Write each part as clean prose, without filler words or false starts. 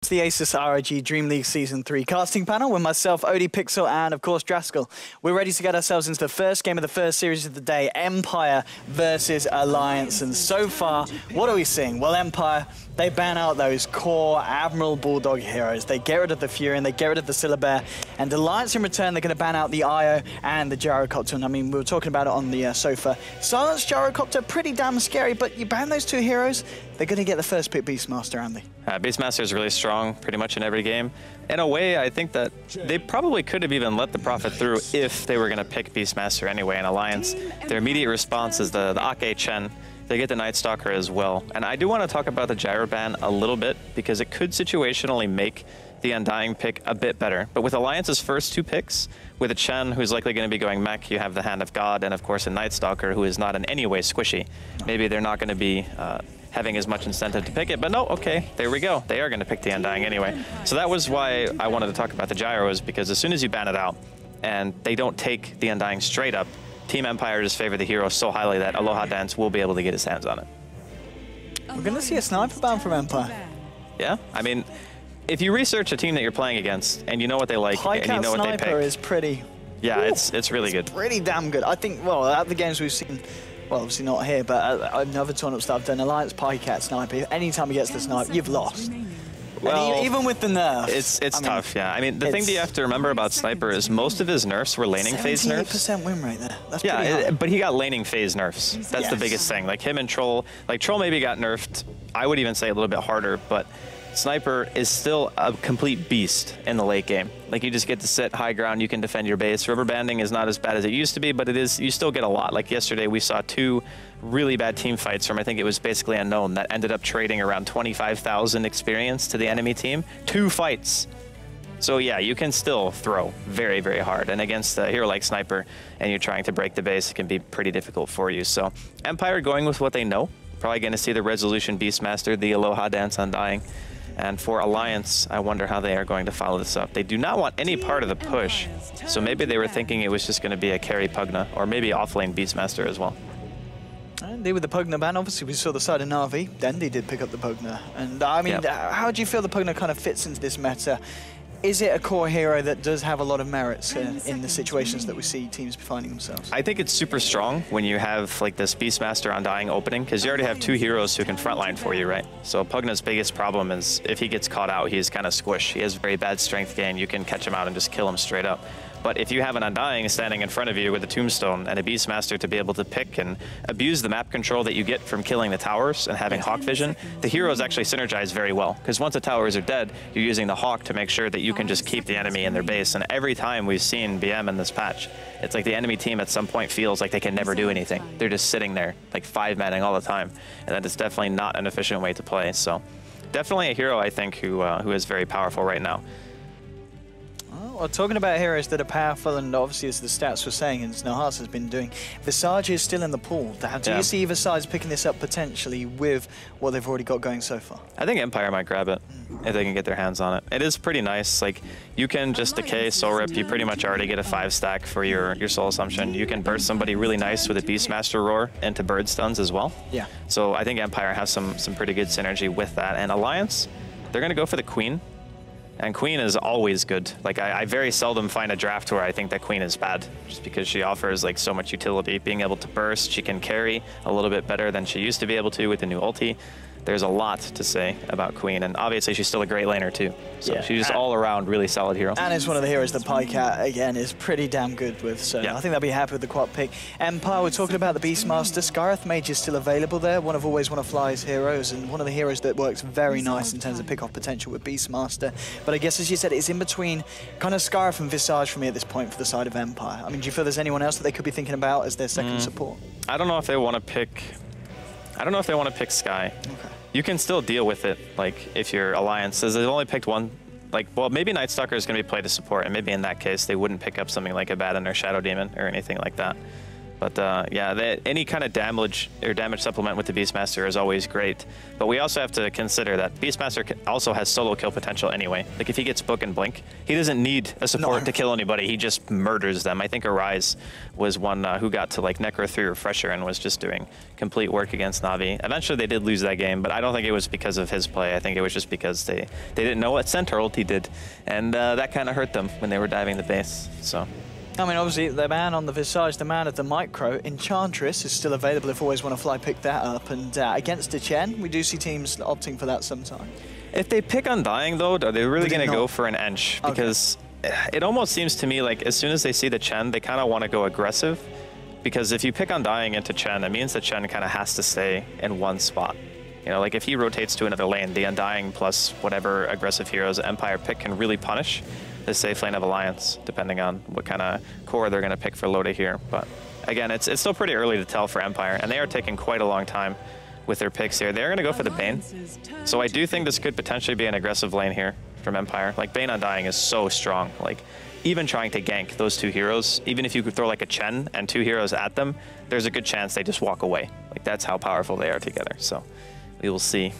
to the ASUS ROG DreamLeague Season 3 casting panel with myself, Odie Pixel, and of course Draskell. We're ready to get ourselves into the first game of the first series of the day, Empire versus Alliance. And so far, what are we seeing? Well, Empire, they ban out those core Admiral Bulldog heroes. They get rid of the Fury and they get rid of the Syllabear. And Alliance in return, they're going to ban out the Io and the Gyrocopter. And I mean, we were talking about it on the sofa. Silence Gyrocopter, pretty damn scary, but you ban those two heroes, they're going to get the first pick Beastmaster, Andy. Beastmaster is really strong pretty much in every game. In a way, I think that they probably could have even let the Prophet through if they were going to pick Beastmaster anyway in Alliance. Their immediate response is the Ake Chen. They get the Night Stalker as well. And I do want to talk about the Gyro ban a little bit because it could situationally make the Undying pick a bit better. But with Alliance's first two picks, with a Chen who's likely going to be going mech, you have the Hand of God, and of course a Night Stalker who is not in any way squishy. Maybe they're not going to be having as much incentive to pick it, but no, okay, there we go. They are going to pick the Undying anyway. So that was why I wanted to talk about the Gyros, because as soon as you ban it out and they don't take the Undying straight up, Team Empire just favor the hero so highly that Aloha Dance will be able to get his hands on it. We're going to see a sniper ban from Empire. Yeah, I mean, if you research a team that you're playing against and you know what they like and you know what they pick. Sniper is pretty... Yeah, it's really good. Pretty damn good. I think, well, at the games we've seen, well, obviously not here, but at other tournaments that I've done, Alliance Pycat Sniper, anytime he gets the sniper, you've lost. Well, even with the nerfs. It's tough, yeah. I mean, the thing that you have to remember about Sniper is most of his nerfs were laning phase nerfs. 78% win rate there. That's pretty high. But he got laning phase nerfs. That's the biggest thing. Like him and Troll, like Troll maybe got nerfed, I would even say a little bit harder, but Sniper is still a complete beast in the late game. Like you just get to sit high ground, you can defend your base. Rubber banding is not as bad as it used to be, but it is, you still get a lot. Like yesterday we saw two really bad team fights from, I think it was basically Unknown, that ended up trading around 25,000 experience to the enemy team. 2 fights. So yeah, you can still throw very, very hard. And against a hero like Sniper, and you're trying to break the base, it can be pretty difficult for you. So Empire going with what they know. Probably going to see the Resolution Beastmaster, the Aloha Dance Undying. And for Alliance, I wonder how they are going to follow this up. They do not want any part of the push, so maybe they were thinking it was just going to be a carry Pugna, or maybe offlane Beastmaster as well. And they with the Pugna ban, obviously we saw the side of Na'Vi, then they did pick up the Pugna. And I mean, how do you feel the Pugna kind of fits into this meta? Is it a core hero that does have a lot of merits in the situations that we see teams finding themselves? I think it's super strong when you have like this Beastmaster Undying opening, because you already have 2 heroes who can frontline for you, right? So Pugna's biggest problem is if he gets caught out, he's kind of squished. He has very bad strength gain. You can catch him out and just kill him straight up. But if you have an Undying standing in front of you with a Tombstone and a Beastmaster to be able to pick and abuse the map control that you get from killing the towers and having Hawk Vision, the heroes actually synergize very well. Because once the towers are dead, you're using the Hawk to make sure that you can just keep the enemy in their base. And every time we've seen BM in this patch, it's like the enemy team at some point feels like they can never do anything. They're just sitting there, like 5-manning all the time. And that is definitely not an efficient way to play. So definitely a hero, I think, who is very powerful right now. Well, talking about heroes that are powerful, and obviously as the stats were saying, and Snowhearts has been doing, Visage is still in the pool. Do you see Visage picking this up potentially with what they've already got going so far? I think Empire might grab it if they can get their hands on it. It is pretty nice. Like, you can just decay Soul Rip, you pretty much already get a 5-stack for your Soul Assumption. You can burst somebody really nice with a Beastmaster Roar into Bird Stuns as well. Yeah. So I think Empire has some pretty good synergy with that. And Alliance, they're going to go for the Queen. And Queen is always good. Like, I very seldom find a draft where I think that Queen is bad, just because she offers like so much utility. Being able to burst, she can carry a little bit better than she used to be able to with the new ulti. There's a lot to say about Queen, and obviously she's still a great laner too. So she's just all around really solid hero. And it's one of the heroes that Pycat, again, is pretty damn good with, so I think they'll be happy with the quad pick. Empire, we're talking about the Beastmaster. Skyreth Mage is still available there, one of always one of Fly's heroes, and one of the heroes that works very nice in terms of pick-off potential with Beastmaster. But I guess, as you said, it's in between kind of Skyreth and Visage for me at this point for the side of Empire. I mean, do you feel there's anyone else that they could be thinking about as their second support? I don't know if they want to pick... I don't know if they want to pick Sky. Okay. You can still deal with it, like, if your Alliance is, they've only picked one, like, well, maybe Night Stalker is going to be played as support, and maybe in that case, they wouldn't pick up something like Abaddon or Shadow Demon or anything like that. But yeah, any kind of damage supplement with the Beastmaster is always great. But we also have to consider that Beastmaster also has solo kill potential anyway. Like if he gets Book and Blink, he doesn't need a support to kill anybody. He just murders them. I think Arise was one who got to like Necro 3 Refresher and was just doing complete work against Na'Vi. Eventually they did lose that game, but I don't think it was because of his play. I think it was just because they didn't know what Centaur ulti did. And that kind of hurt them when they were diving the base. So. I mean, obviously, the man on the Visage, the man of the micro, Enchantress, is still available if always want to fly pick that up. And against a Chen, we do see teams opting for that sometimes. If they pick Undying, though, are they really going to go for an Ench? Because it almost seems to me like as soon as they see the Chen, they kind of want to go aggressive. Because if you pick Undying into Chen, it means the Chen kind of has to stay in one spot. You know, like if he rotates to another lane, the Undying plus whatever aggressive heroes Empire pick can really punish the safe lane of Alliance, depending on what kind of core they're going to pick for Lodi here. But again, it's still pretty early to tell for Empire, and they are taking quite a long time with their picks here. They're going to go for the Bane. So I do think this could potentially be an aggressive lane here from Empire. Like Bane Undying is so strong. Like even trying to gank those two heroes, even if you could throw like a Chen and two heroes at them, there's a good chance they just walk away. Like that's how powerful they are together. So we will see.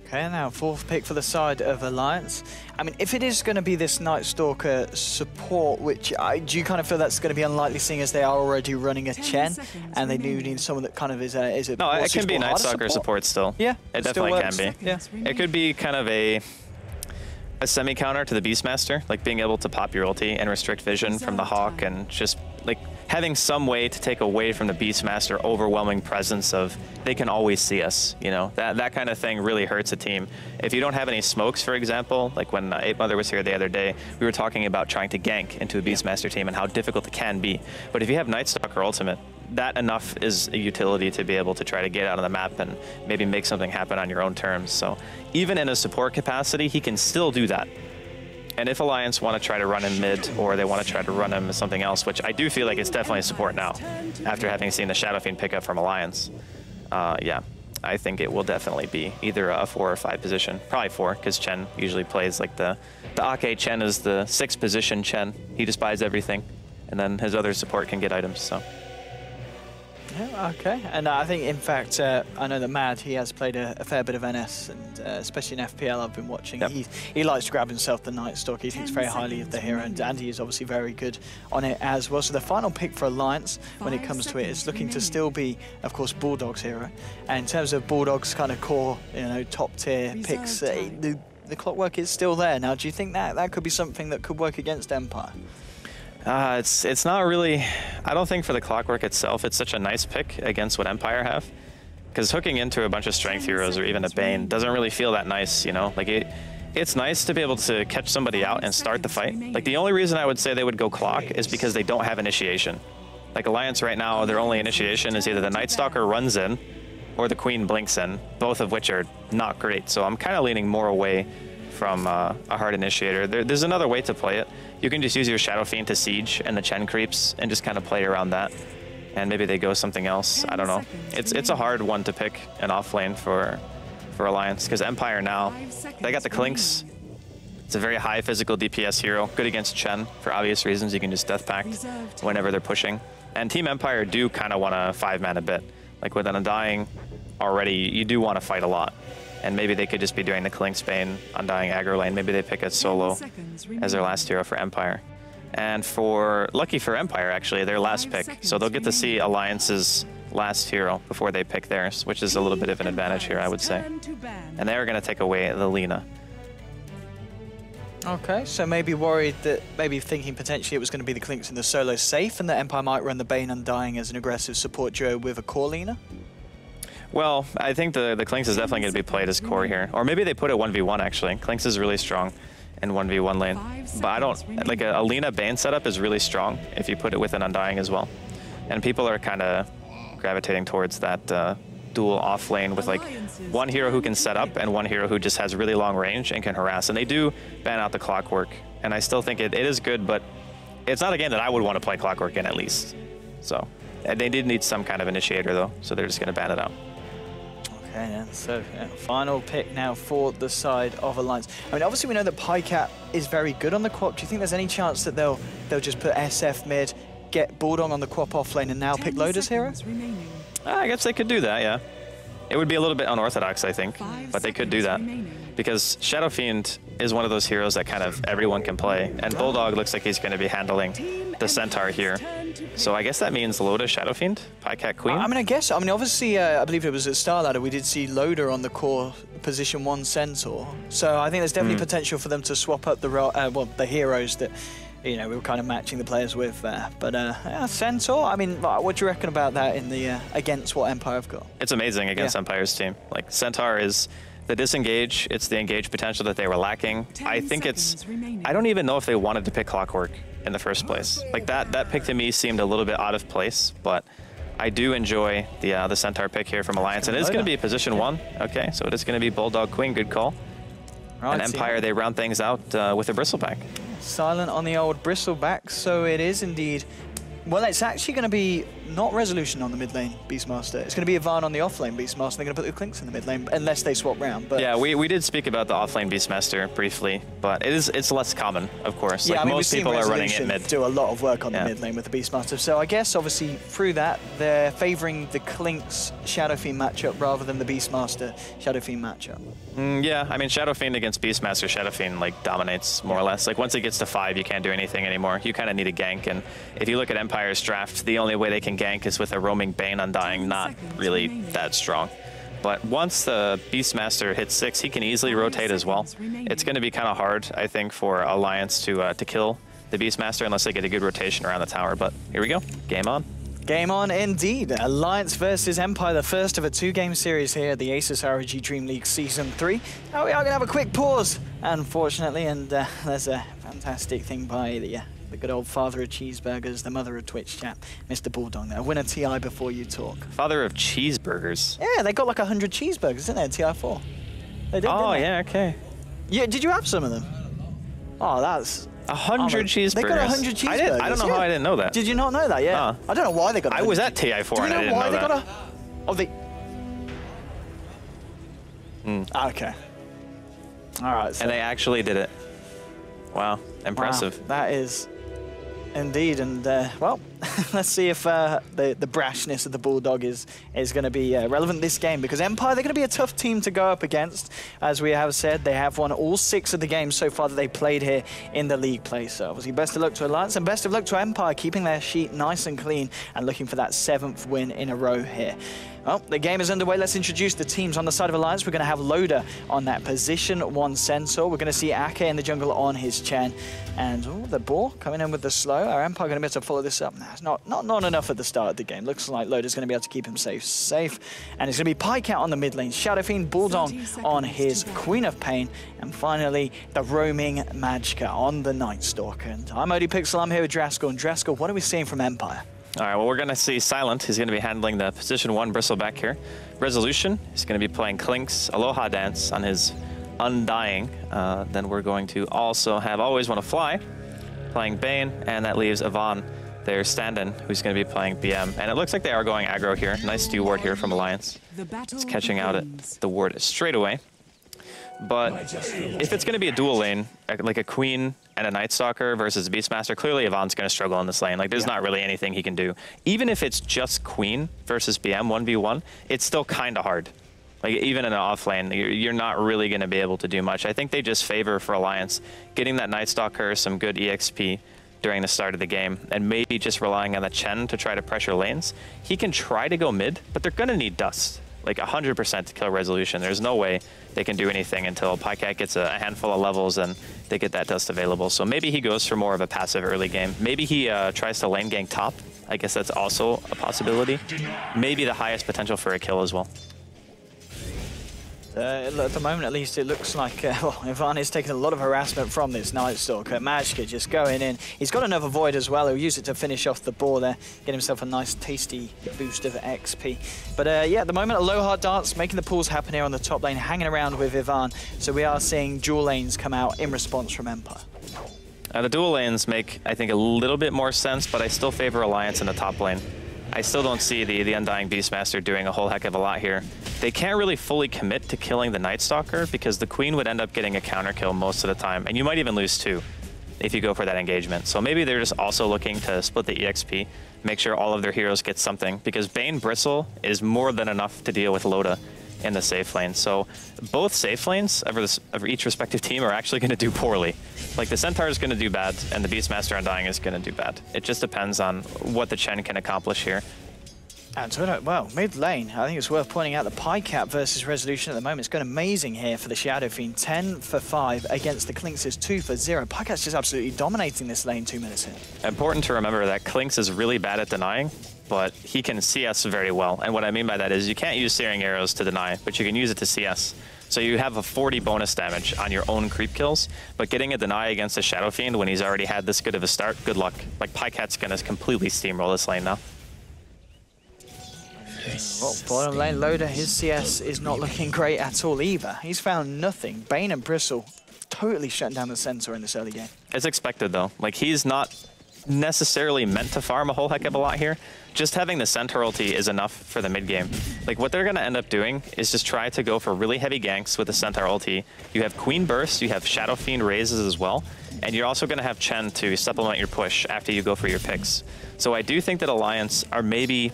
Okay, now fourth pick for the side of Alliance. I mean, if it is going to be this Night Stalker support, which do you kind of feel that's going to be unlikely, seeing as they are already running a Chen, and they do need someone that kind of is a no, it can be Night Stalker support still. Yeah, it definitely can be. Yeah, it could be kind of a semi-counter to the Beastmaster, like being able to pop your ulti and restrict vision from the Hawk, and just like having some way to take away from the Beastmaster overwhelming presence of they can always see us, you know, that kind of thing really hurts a team. If you don't have any smokes, for example, like when 8Mother was here the other day, we were talking about trying to gank into a Beastmaster team and how difficult it can be. But if you have Night Stalker ultimate, that enough is a utility to be able to try to get out on the map and maybe make something happen on your own terms. So even in a support capacity, he can still do that. And if Alliance want to try to run him mid, or they want to try to run him as something else, which I do feel like it's definitely support now, after having seen the Shadow Fiend pick up from Alliance, yeah, I think it will definitely be either a 4 or 5 position. Probably 4, because Chen usually plays like the Ake Chen is the 6th position Chen. He just buys everything, and then his other support can get items, so. Yeah, okay. And I think, in fact, I know that Mad, he has played a fair bit of NS, and especially in FPL I've been watching. Yep. He likes to grab himself the Night Stalker. He thinks very highly of the hero, and he is obviously very good on it as well. So the final pick for Alliance, when it comes to it, is looking to still be, of course, Bulldog's hero. And in terms of Bulldog's kind of core, you know, top-tier picks, the clockwork is still there. Now, do you think that could be something that could work against Empire? It's not really, I don't think for the clockwork itself, it's such a nice pick against what Empire have. Because hooking into a bunch of strength heroes or even a Bane doesn't really feel that nice, you know? Like it's nice to be able to catch somebody out and start the fight. Like the only reason I would say they would go clock is because they don't have initiation. Like Alliance right now, their only initiation is either the Night Stalker runs in or the Queen blinks in, both of which are not great. So I'm kind of leaning more away from a hard initiator. There's another way to play it. You can just use your Shadow Fiend to siege and the Chen creeps and just kind of play around that. And maybe they go something else. I don't know. It's a hard one to pick an off lane for Alliance, because Empire now, they got the Clinks. It's a very high physical DPS hero, good against Chen for obvious reasons. You can just Death Pact whenever they're pushing. And Team Empire do kind of want to 5-man a bit. Like with an Undying already, you do want to fight a lot. And maybe they could just be doing the Clink's Bane, Undying aggro lane. Maybe they pick a solo as their last hero for Empire. And lucky for Empire, actually, their last pick. So they'll get to see Alliance's last hero before they pick theirs, which is a little bit of an advantage here, I would say. And they're going to take away the Lina. Okay, so maybe worried that, maybe thinking potentially it was going to be the Clinks in the solo safe, and that Empire might run the Bane Undying as an aggressive support duo with a core Lina? Well, I think the Clinks is definitely going to be played as core here. Or maybe they put it 1v1, actually. Clinks is really strong in 1v1 lane. But I don't, like a Lina Bane setup is really strong if you put it with an Undying as well. And people are kind of gravitating towards that dual off lane with like one hero who can set up and one hero who just has really long range and can harass. And they do ban out the clockwork. And I still think it is good, but it's not a game that I would want to play clockwork in, at least. So they did need some kind of initiator though, so they're just going to ban it out. Okay, yeah, so final pick now for the side of Alliance. I mean, obviously we know that Pycat is very good on the quad. Do you think there's any chance that they'll just put SF mid, get Bulldog on the Quap off lane and now pick Loda's hero? I guess they could do that, yeah. It would be a little bit unorthodox, I think, but they could do that. Because Shadow Fiend is one of those heroes that kind of everyone can play, and Bulldog looks like he's going to be handling the Centaur here. So I guess that means Loda, Shadow Fiend, Pycat Queen? I mean, I guess, I mean, obviously, I believe it was at Star Ladder, we did see Loda on the core position 1 Centaur. So I think there's definitely potential for them to swap up the well, the heroes that, you know, we were kind of matching the players with there. But yeah, Centaur, I mean, what do you reckon about that in the against what Empire have got? It's amazing against Empire's team. Like, Centaur is the disengage, it's the engage potential that they were lacking. I think it's, I don't even know if they wanted to pick Clockwork in the first place. Like, that pick to me seemed a little bit out of place, but I do enjoy the Centaur pick here from Alliance. And it is going to be position 1. Okay, so it is going to be Bulldog Queen, good call. Right, and Empire, they round things out with a Bristleback. Silent on the old Bristleback, so it is indeed. Well, it's actually going to be not Resolution on the mid lane Beastmaster. It's going to be Ivan on the off lane Beastmaster. They're going to put the Clinks in the mid lane, unless they swap round. But yeah, we did speak about the off lane Beastmaster briefly, but it's less common, of course. Yeah, like, I mean, most people are running it mid. Do a lot of work on the mid lane with the Beastmaster. So I guess obviously through that they're favouring the Clinks Shadow Fiend matchup rather than the Beastmaster Shadow Fiend matchup. Yeah, I mean, Shadow Fiend against Beastmaster, Shadow Fiend like dominates more or less. Like, once it gets to 5, you can't do anything anymore. You kind of need a gank, and if you look at Empire's draft, the only way they can gank is with a roaming Bane Undying, not really that strong. But once the Beastmaster hits 6, he can easily rotate as well. It's going to be kind of hard, I think, for Alliance to kill the Beastmaster unless they get a good rotation around the tower. But here we go, game on. Game on indeed. Alliance versus Empire, the first of a 2-game series here at the ASUS ROG DreamLeague Season 3. Now we are going to have a quick pause, unfortunately, and there's a fantastic thing by the good old father of cheeseburgers, the mother of Twitch chat, Mr. Bulldog there. Win a TI before you talk. Father of cheeseburgers? Yeah, they got like 100 cheeseburgers, didn't they, at TI4? They did, oh, didn't they? Yeah, okay. Yeah, did you have some of them? Oh, that's... 100 cheeseburgers. They got 100 cheeseburgers. I don't know how I didn't know that. Did you not know that? Yeah. I don't know why they got. I was at TI4 Do you and I didn't why know they that. got a? Oh, they. Okay. All right. So. And they actually did it. Wow, impressive. Wow, that is indeed, and well, let's see if the brashness of the Bulldog is going to be relevant this game, because Empire, they're going to be a tough team to go up against. As we have said, they have won all 6 of the games so far that they played here in the league play. So obviously best of luck to Alliance and best of luck to Empire, keeping their sheet nice and clean and looking for that 7th win in a row here. Well, the game is underway. Let's introduce the teams on the side of Alliance. We're going to have Loda on that position 1 Centaur. We're going to see Ake in the jungle on his Chen. And the ball coming in with the slow. Our Empire going to be able to follow this up. Nah, it's not enough at the start of the game. Looks like Loda's going to be able to keep him safe. And it's going to be Pycat on the mid lane. Shadow Fiend Bulldog on his Queen of Pain. And finally, the roaming Magka on the Night Stalker. And I'm ODPixel. I'm here with Draskell. And Draskell, what are we seeing from Empire? All right, well, we're going to see Silent. He's going to be handling the position 1 Bristleback here. Resolution, he's going to be playing Clinks, Aloha Dance on his Undying. Then we're going to also have Always Want to Fly, playing Bane, and that leaves Ivan there stand-in, who's going to be playing BM. And it looks like they are going aggro here. Nice Dew ward here from Alliance. It's catching out at the ward straight away. But if it's going to be a dual lane, like a Queen and a Night Stalker versus a Beastmaster, clearly Ivan's going to struggle in this lane. Like, there's not really anything he can do. Even if it's just Queen versus BM 1v1, it's still kind of hard. Like, even in an off lane, you're not really going to be able to do much. I think they just favor for Alliance getting that Night Stalker some good EXP during the start of the game, and maybe just relying on the Chen to try to pressure lanes. He can try to go mid, but they're going to need Dust. Like 100% to kill Resolution. There's no way they can do anything until Pycat gets a handful of levels and they get that Dust available. So maybe he goes for more of a passive early game. Maybe he tries to lane gank top. I guess that's also a possibility. Maybe the highest potential for a kill as well. At the moment, at least, it looks like well, Ivan is taking a lot of harassment from this Night Stalker. Magka just going in. He's got another Void as well. He'll use it to finish off the ball there, get himself a nice, tasty boost of XP. But yeah, at the moment, Aloha Dance making the pulls happen here on the top lane, hanging around with Ivan. So we are seeing dual lanes come out in response from Empire. The dual lanes make, I think, a little bit more sense, but I still favor Alliance in the top lane. I still don't see the Undying Beastmaster doing a whole heck of a lot here. They can't really fully commit to killing the Night Stalker because the Queen would end up getting a counter kill most of the time, and you might even lose 2 if you go for that engagement. So maybe they're just also looking to split the EXP, make sure all of their heroes get something, because Bane Bristle is more than enough to deal with Loda in the safe lane. So both safe lanes of each respective team are actually going to do poorly. Like the Centaur is going to do bad, and the Beastmaster Undying is going to do bad. It just depends on what the Chen can accomplish here. And so, well, mid lane, I think it's worth pointing out the Pycap versus Resolution at the moment. It's gone amazing here for the Shadow Fiend. 10 for 5 against the Klinks 2 for 0. Pycap's just absolutely dominating this lane 2 minutes in. Important to remember that Klinks is really bad at denying, but he can CS very well. And what I mean by that is you can't use Searing Arrows to deny, but you can use it to CS. So you have a 40 bonus damage on your own creep kills, but getting a deny against a Shadow Fiend when he's already had this good of a start, good luck. Like Pycat's gonna completely steamroll this lane now. Well, bottom lane Loda, his CS is not looking great at all either. He's found nothing. Bane and Bristle totally shutting down the Centaur in this early game. It's expected though. Like he's not necessarily meant to farm a whole heck of a lot here. Just having the Centaur ulti is enough for the mid game. Like what they're gonna end up doing is just try to go for really heavy ganks with the Centaur ulti. You have Queen Burst, you have Shadow Fiend raises as well, and you're also gonna have Chen to supplement your push after you go for your picks. So I do think that Alliance are maybe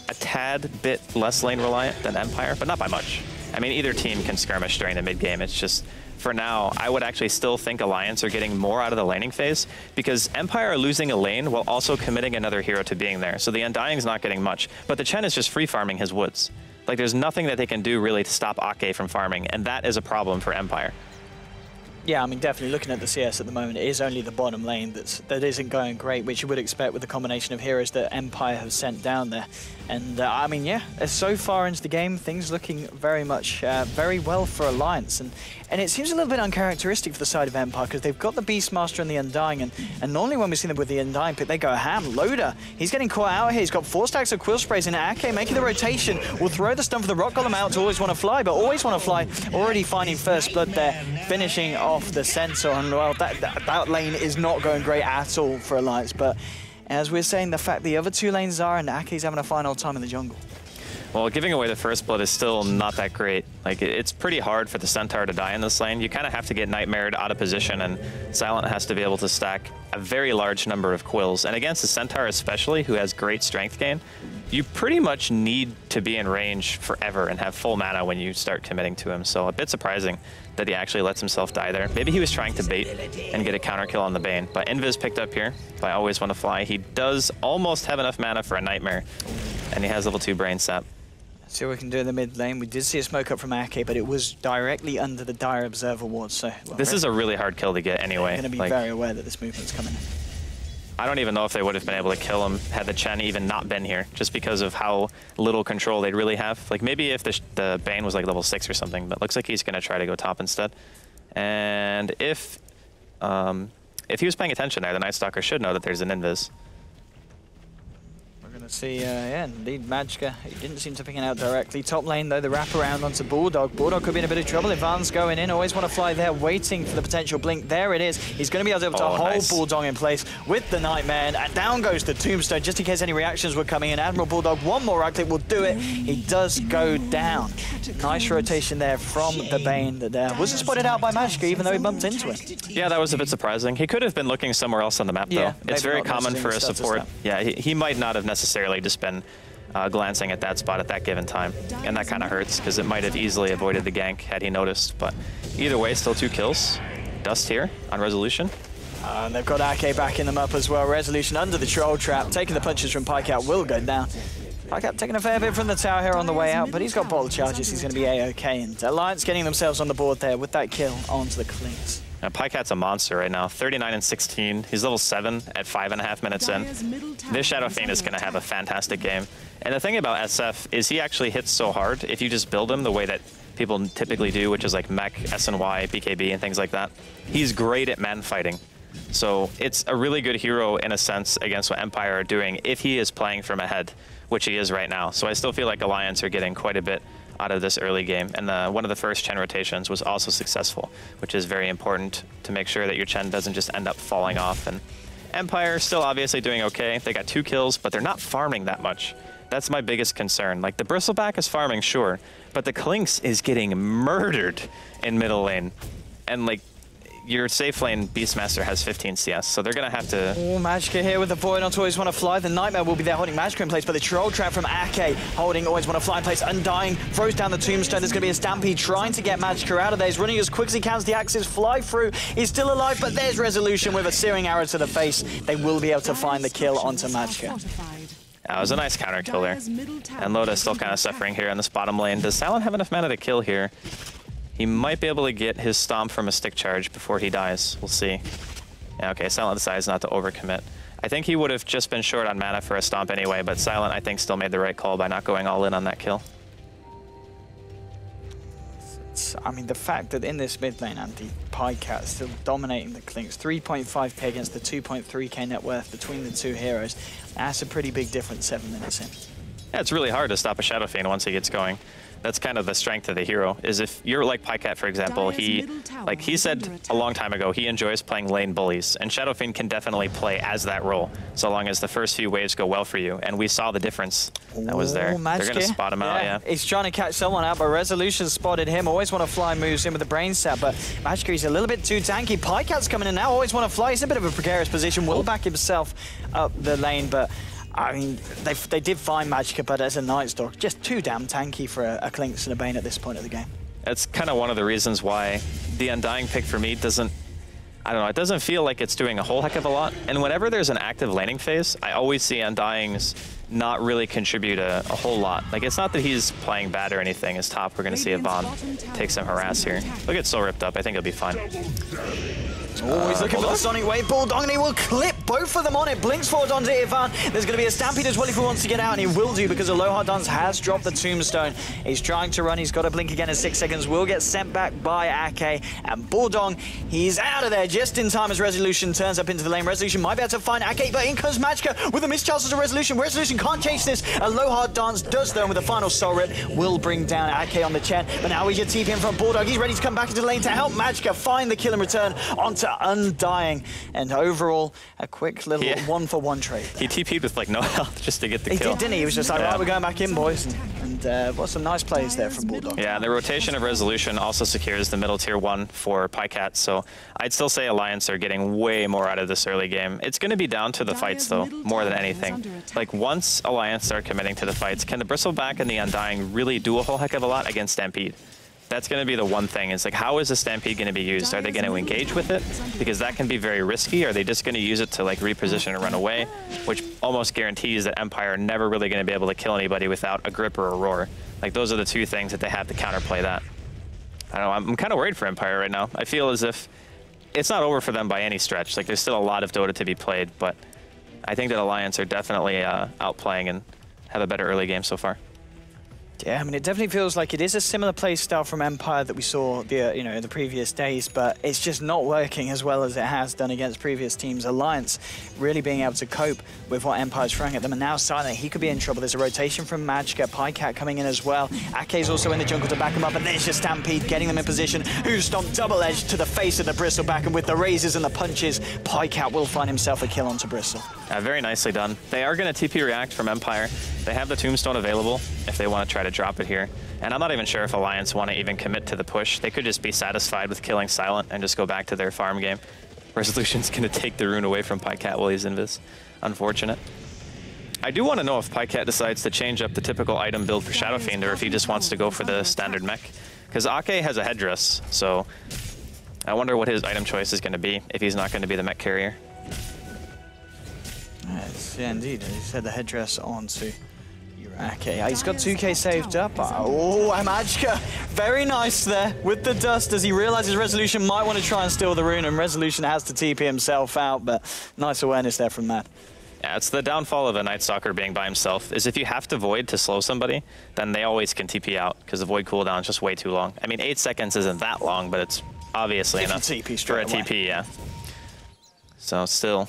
a tad bit less lane reliant than Empire, but not by much. I mean, either team can skirmish during the mid game. It's just, for now, I would actually still think Alliance are getting more out of the laning phase because Empire are losing a lane while also committing another hero to being there. So the Undying's not getting much, but the Chen is just free farming his woods. Like there's nothing that they can do really to stop Ake from farming, and that is a problem for Empire. Yeah, I mean, definitely looking at the CS at the moment, it is only the bottom lane that isn't going great, which you would expect with the combination of heroes that Empire have sent down there. And I mean, yeah, so far into the game, things looking very much very well for Alliance. And it seems a little bit uncharacteristic for the side of Empire because they've got the Beastmaster and the Undying. And normally when we see them with the Undying pick, they go ham. Loda, he's getting caught out here. He's got 4 stacks of Quill Sprays in Ake, making the rotation. Will throw the stun for the Rock Golem out to Always Want to Fly, but Always Want to Fly already finding first blood there, finishing off the Centaur. And well, that lane is not going great at all for Alliance. But as we're saying, the fact the other 2 lanes are, and Ake's having a fine old time in the jungle. Well, giving away the first blood is still not that great. Like, it's pretty hard for the Centaur to die in this lane. You kind of have to get Nightmared out of position, and Silent has to be able to stack a very large number of quills. And against the Centaur especially, who has great strength gain, you pretty much need to be in range forever and have full mana when you start committing to him. So a bit surprising that he actually lets himself die there. Maybe he was trying to bait and get a counter kill on the Bane, but Invis picked up here by Always Want to Fly. He does almost have enough mana for a Nightmare, and he has level 2 Brain Sap. See what we can do in the mid lane. We did see a smoke up from Ake, but it was directly under the Dire Observer ward. So well, this is a really hard kill to get anyway. Going to be very aware that this movement's coming in. I don't even know if they would have been able to kill him had the Chen even not been here, just because of how little control they'd really have. Like maybe if the Bane was like level 6 or something, but looks like he's going to try to go top instead. And if he was paying attention there, the Night Stalker should know that there's an invis. We're going to see, yeah, indeed, Magicka. He didn't seem to pick it out directly. Top lane, though, the wraparound onto Bulldog. Bulldog could be in a bit of trouble. Ivan's going in. Always Want to Fly there, waiting for the potential blink. There it is. He's going to be able to hold nice. Bulldog in place with the Nightmare. And down goes the Tombstone, just in case any reactions were coming in. Admiral Bulldog, one more right click will do it. He does go down. Nice rotation there from the Bane that wasn't spotted out by Magicka, even though he bumped into it. Yeah, that was a bit surprising. He could have been looking somewhere else on the map, though. Yeah, it's very common for a support. Yeah, he might not have necessarily just been glancing at that spot at that given time. And that kind of hurts, because it might have easily avoided the gank had he noticed. But either way, still 2 kills. Dust here on Resolution. And they've got Ake backing them up as well. Resolution under the troll trap, taking the punches from Pycap will go down. Pycap taking a fair bit from the tower here on the way out, but he's got bottle charges. He's going to be A-OK. And Alliance getting themselves on the board there with that kill onto the Klinks. Pycat's a monster right now, 39 and 16. He's level 7 at 5.5 minutes in. This Shadow Fiend is going to have a fantastic game. And the thing about SF is he actually hits so hard if you just build him the way that people typically do, which is like mech, SNY, BKB, and things like that. He's great at man fighting. So it's a really good hero in a sense against what Empire are doing if he is playing from ahead, which he is right now. So I still feel like Alliance are getting quite a bit out of this early game. And one of the first Chen rotations was also successful, which is very important to make sure that your Chen doesn't just end up falling off. And Empire still obviously doing okay. They got 2 kills, but they're not farming that much. That's my biggest concern. Like the Bristleback is farming, sure, but the Klinks is getting murdered in middle lane. And like your safe lane Beastmaster has 15 CS, so they're going to have to... Oh, Magicka here with the Void onto Always Want to Fly. The Nightmare will be there holding Magicka in place, but the Troll Trap from Ake holding Always Want to Fly in place. Undying throws down the Tombstone. There's going to be a Stampede trying to get Magicka out of there. He's running as quick as he can as the axes fly through. He's still alive, but there's Resolution with a searing arrow to the face. They will be able to find the kill onto Magicka. That was a nice counter kill there. And Loda's still kind of suffering here in this bottom lane. Does Silent have enough mana to kill here? He might be able to get his stomp from a stick charge before he dies. We'll see. Yeah, okay, Silent decides not to overcommit. I think he would have just been short on mana for a stomp anyway, but Silent, I think, still made the right call by not going all in on that kill. I mean, the fact that in this mid lane, Andy, Pycat is still dominating the Clinks. 3.5k against the 2.3k net worth between the two heroes. That's a pretty big difference 7 minutes in. Yeah, it's really hard to stop a Shadow Fiend once he gets going. That's kind of the strength of the hero, is if you're like Pycat, for example, he said a long time ago, he enjoys playing lane bullies, and Shadow Fiend can definitely play as that role, so long as the first few waves go well for you, and we saw the difference that was there. Magicka. They're going to spot him out, yeah. He's trying to catch someone out, but Resolution spotted him. Always Want to Fly moves in with the brain set, but Magicka is a little bit too tanky. Pycat's coming in now, Always Want to Fly. He's in a bit of a precarious position, will back himself up the lane, but I mean, they did find Magicka, but as a Night Stalker, just too damn tanky for a Clinks and a Bane at this point of the game. That's kind of one of the reasons why the Undying pick for me doesn't, I don't know, it doesn't feel like it's doing a whole heck of a lot. And whenever there's an active laning phase, I always see Undyings not really contribute a whole lot. Like, it's not that he's playing bad or anything. His top, we're going to see Yvonne take some harass here. He'll get so ripped up. I think he'll be fine. Oh, he's looking for the Sonic Wave. Bulldog, and he will clip both of them on it. Blinks forward onto Ivan. There's going to be a Stampede as well if he wants to get out, and he will do because Aloha Dance has dropped the Tombstone. He's trying to run. He's got a blink again in 6 seconds. Will get sent back by Ake. And Bulldog, he's out of there just in time as Resolution turns up into the lane. Resolution might be able to find Ake, but in comes Magicka with a mischance to Resolution. Resolution can't chase this. Aloha Dance does, though, and with the final Soul Rip, will bring down Ake on the chain. But now we get TP in from Bulldog. He's ready to come back into the lane to help Magicka find the kill and return onto Undying. And overall, a quick little one-for-one trade. He TP'd with like no health just to get the kill. He did, didn't he? He was just like, right, we're going back in, boys. And what some nice plays there from Bulldog. Yeah, and the rotation of Resolution also secures the middle tier 1 for Pycat. So I'd still say Alliance are getting way more out of this early game. It's going to be down to the fights, though, more than anything. Like, once Alliance start committing to the fights, can the Bristleback and the Undying really do a whole heck of a lot against Stampede? That's going to be the one thing. It's like, how is the Stampede going to be used? Are they going to engage with it? Because that can be very risky. Are they just going to use it to like reposition and run away? Which almost guarantees that Empire are never really going to be able to kill anybody without a grip or a roar. Like, those are the two things that they have to counterplay that. I don't know, I'm kind of worried for Empire right now. I feel as if it's not over for them by any stretch. Like, there's still a lot of Dota to be played, but I think that Alliance are definitely outplaying and have a better early game so far. Yeah, I mean, it definitely feels like it is a similar play style from Empire that we saw in the previous days, but it's just not working as well as it has done against previous teams. Alliance really being able to cope with what Empire's throwing at them, and now Silent, he could be in trouble. There's a rotation from Magicka, Pycat coming in as well. Ake's also in the jungle to back him up, and there's just Stampede getting them in position. Who stomped double edge to the face of the Bristleback, and with the raises and the punches, Pycat will find himself a kill onto Bristle. Very nicely done. They are going to TP react from Empire. They have the Tombstone available if they want to try to drop it here. And I'm not even sure if Alliance want to even commit to the push. They could just be satisfied with killing Silent and just go back to their farm game. Resolution's going to take the rune away from Pycat while he's invis. Unfortunate. I do want to know if Pycat decides to change up the typical item build for Shadow Fiend, or if he just wants to go for the standard mech. Because Ake has a headdress, so I wonder what his item choice is going to be if he's not going to be the mech carrier. Yes, yeah, indeed. He said the headdress onto Ake. He's got 2k saved up. Oh, Magicka. Very nice there with the dust as he realizes Resolution might want to try and steal the rune, and Resolution has to TP himself out, but nice awareness there from Matt. Yeah, it's the downfall of a Night Stalker being by himself, is if you have to Void to slow somebody, then they always can TP out, because the Void cooldown is just way too long. I mean, 8 seconds isn't that long, but it's obviously enough TP for a TP, yeah. So still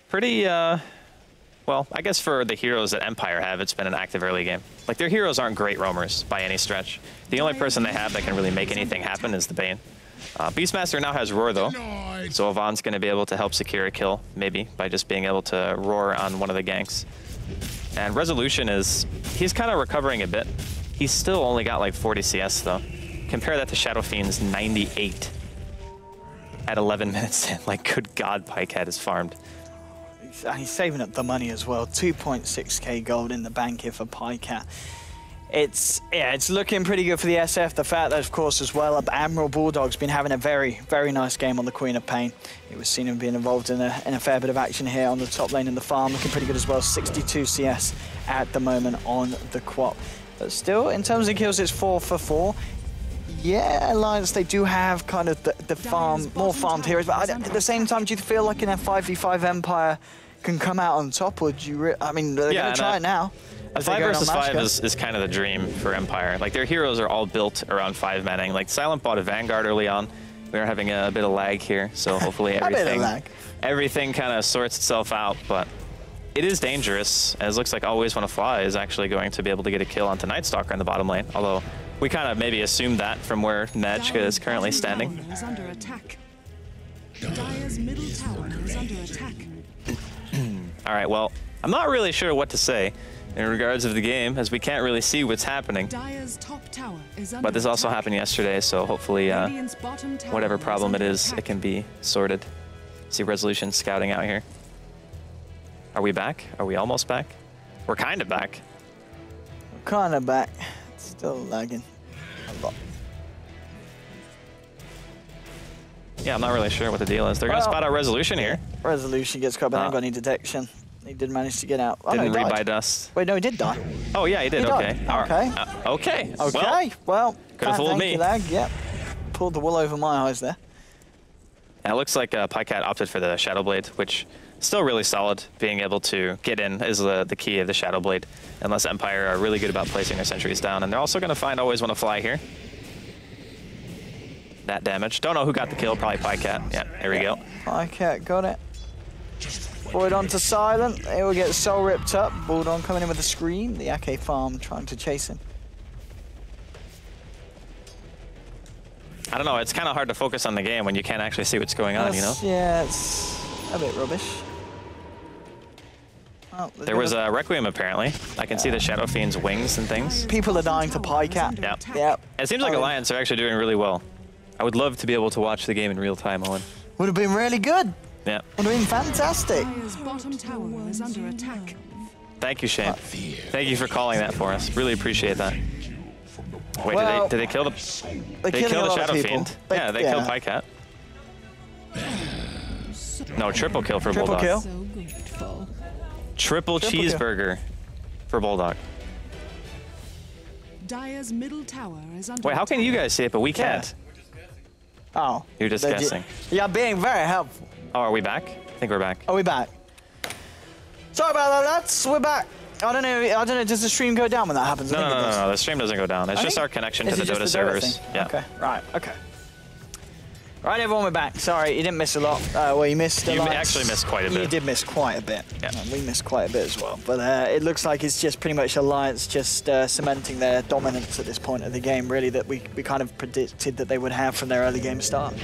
pretty, well, I guess for the heroes that Empire have, it's been an active early game. Like, their heroes aren't great roamers by any stretch. The only person they have that can really make anything happen is the Bane. Beastmaster now has Roar, though, so Yvonne's going to be able to help secure a kill, maybe, by just being able to roar on one of the ganks. And Resolution he's kind of recovering a bit. He's still only got like 40 CS, though. Compare that to Shadow Fiend's 98. at 11 minutes in. Like, good God, Pycat is farmed. And he's saving up the money as well. 2.6k gold in the bank here for Pycat. It's looking pretty good for the SF. The fact that, of course, as well, Admiral Bulldog's been having a very, very nice game on the Queen of Pain. It was seen him being involved in a fair bit of action here on the top lane in the farm. Looking pretty good as well. 62 CS at the moment on the quad. But still, in terms of kills, it's 4 for 4. Yeah, Alliance, they do have kind of the farm, more farmed heroes. But at the same time, do you feel like in a 5v5 Empire can come out on top? Or do you, I mean, they're going to try it now. A 5 versus 5 is kind of the dream for Empire. Like, their heroes are all built around 5 manning. Like, Silent bought a Vanguard early on. We are having a bit of lag here, so hopefully everything kind of sorts itself out. But it is dangerous, as it looks like Always Wanna Fly is actually going to be able to get a kill onto Night Stalker in the bottom lane. Although, we kind of maybe assumed that from where Nejka is currently standing. All right, well, I'm not really sure what to say in regards of the game, as we can't really see what's happening. But this also happened yesterday, so hopefully whatever problem it is, it can be sorted. See Resolution scouting out here. Are we back? Are we almost back? We're kind of back. We're kind of back. It's still lagging a lot. Yeah, I'm not really sure what the deal is. They're going to spot out Resolution here. Resolution gets caught, but I haven't got any detection. He did manage to get out. Oh, didn't no, read by dust. Wait, no, he did die. Oh, yeah, he did. Okay. Okay. Okay. Okay. Well, could have fooled me. Lag. Yep. Pulled the wool over my eyes there. And it looks like Pycat opted for the Shadow Blade, which is still really solid. Being able to get in is the key of the Shadow Blade, unless Empire are really good about placing their sentries down. And they're also going to find Always Wanna Fly here. That damage. Don't know who got the kill. Probably Pycat. Yeah, there we go. Pycat got it. Void onto Silent. He will get soul ripped up. Bulldog coming in with a scream. The Ake farm trying to chase him. I don't know. It's kind of hard to focus on the game when you can't actually see what's going on, you know? Yeah, it's a bit rubbish. Oh, there was a Requiem, apparently. I can see the Shadow Fiend's wings and things. People are dying to Pycat. Yeah. It seems like Alliance are actually doing really well. I would love to be able to watch the game in real time, Owen. Would have been really good. Yeah. Would have been fantastic. Thank you, Shane. Thank you for calling that for us. Really appreciate that. Wait, well, did they kill the Shadow Fiend? Yeah, they killed Pycat. No, triple kill for Bulldog. Triple cheeseburger for Bulldog. Wait, how can you guys see it, but we can't? Oh. You're just guessing. Yeah, being very helpful. Oh, are we back? I think we're back. Are we back? Sorry about that, lads. We're back. I don't know. Does the stream go down when that happens? No. The stream doesn't go down. It's just our connection to the Dota servers. Yeah. Okay. Right. Okay. Right, everyone, we're back. Sorry, you didn't miss a lot. Well, you missed a lot. You actually missed quite a bit. You did miss quite a bit. Yeah. We missed quite a bit as well. But it looks like it's just pretty much Alliance just cementing their dominance at this point of the game, really, that we kind of predicted that they would have from their early game start.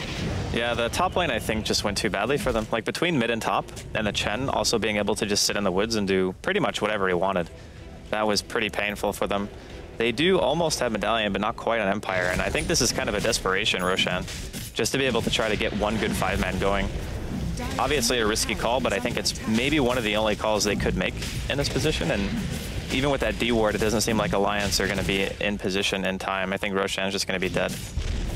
Yeah, the top lane, I think, just went too badly for them. Like, between mid and top, and the Chen also being able to just sit in the woods and do pretty much whatever he wanted. That was pretty painful for them. They do almost have Medallion, but not quite on Empire, and I think this is kind of a desperation, Roshan, just to be able to try to get one good 5-man going. Obviously a risky call, but I think it's maybe one of the only calls they could make in this position, and even with that D ward, it doesn't seem like Alliance are going to be in position in time. I think Roshan's just going to be dead.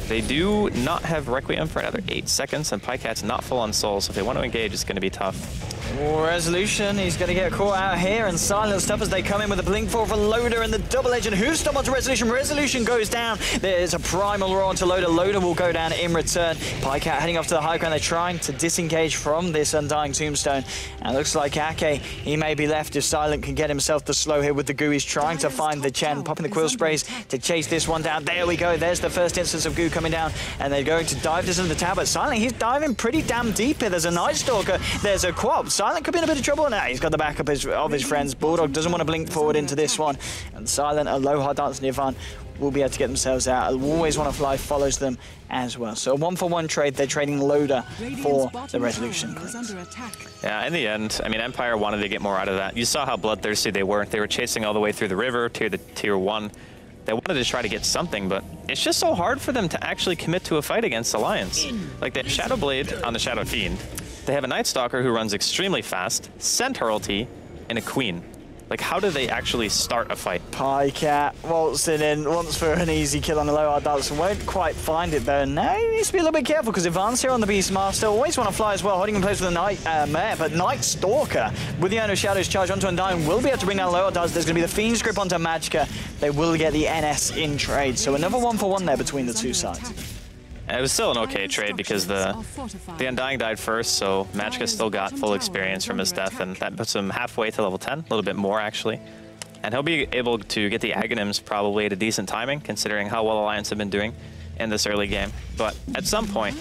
They do not have Requiem for another 8 seconds, and Pycat's not full on soul, so if they want to engage, it's going to be tough. Resolution, he's going to get caught out here, and Silent stuff as they come in with a blink for Loader and the double edge, and who's stopped onto Resolution? Resolution goes down. There's a primal roar onto Loader. Loader will go down in return. Pycat heading off to the high ground. They're trying to disengage from this Undying Tombstone, and it looks like Ake, he may be left if Silent can get himself the slow here with the Goo. He's trying to find the Chen, popping the Quill Sprays to chase this one down. There we go. There's the first instance of Goo coming down, and they're going to dive this into the tower, but Silent, he's diving pretty damn deep here. There's a Night Stalker. There's a Quap. Silent could be in a bit of trouble now. He's got the backup of his friends. Bulldog doesn't want to blink forward into this one, and Silent, Aloha Dance, and Ivan will be able to get themselves out. Always Wanna Fly follows them as well. So a 1-for-1 trade. They're trading Loader for the Resolution. Yeah, in the end, I mean, Empire wanted to get more out of that. You saw how bloodthirsty they were. They were chasing all the way through the river to the tier 1. They wanted to try to get something, but it's just so hard for them to actually commit to a fight against Alliance. Like, they have Shadow Blade on the Shadow Fiend. They have a Night Stalker who runs extremely fast, Centaur ulti, and a Queen. Like, how do they actually start a fight? Pycat waltzing in, wants for an easy kill on the low hard dance, won't quite find it though. Now he needs to be a little bit careful because Advance here on the Beastmaster, always want to fly as well, holding in place with the Night Mare, but Night Stalker with the Owner of Shadows charge onto Undying will be able to bring down low hard dance. There's going to be the Fiend's Grip onto Magicka. They will get the NS in trade, so another 1-for-1 there between the two sides. It was still an okay trade because the Undying died first, so Magicka still got full experience from his death, and that puts him halfway to level 10, a little bit more actually. And he'll be able to get the Aghanims probably at a decent timing, considering how well Alliance have been doing in this early game. But at some point,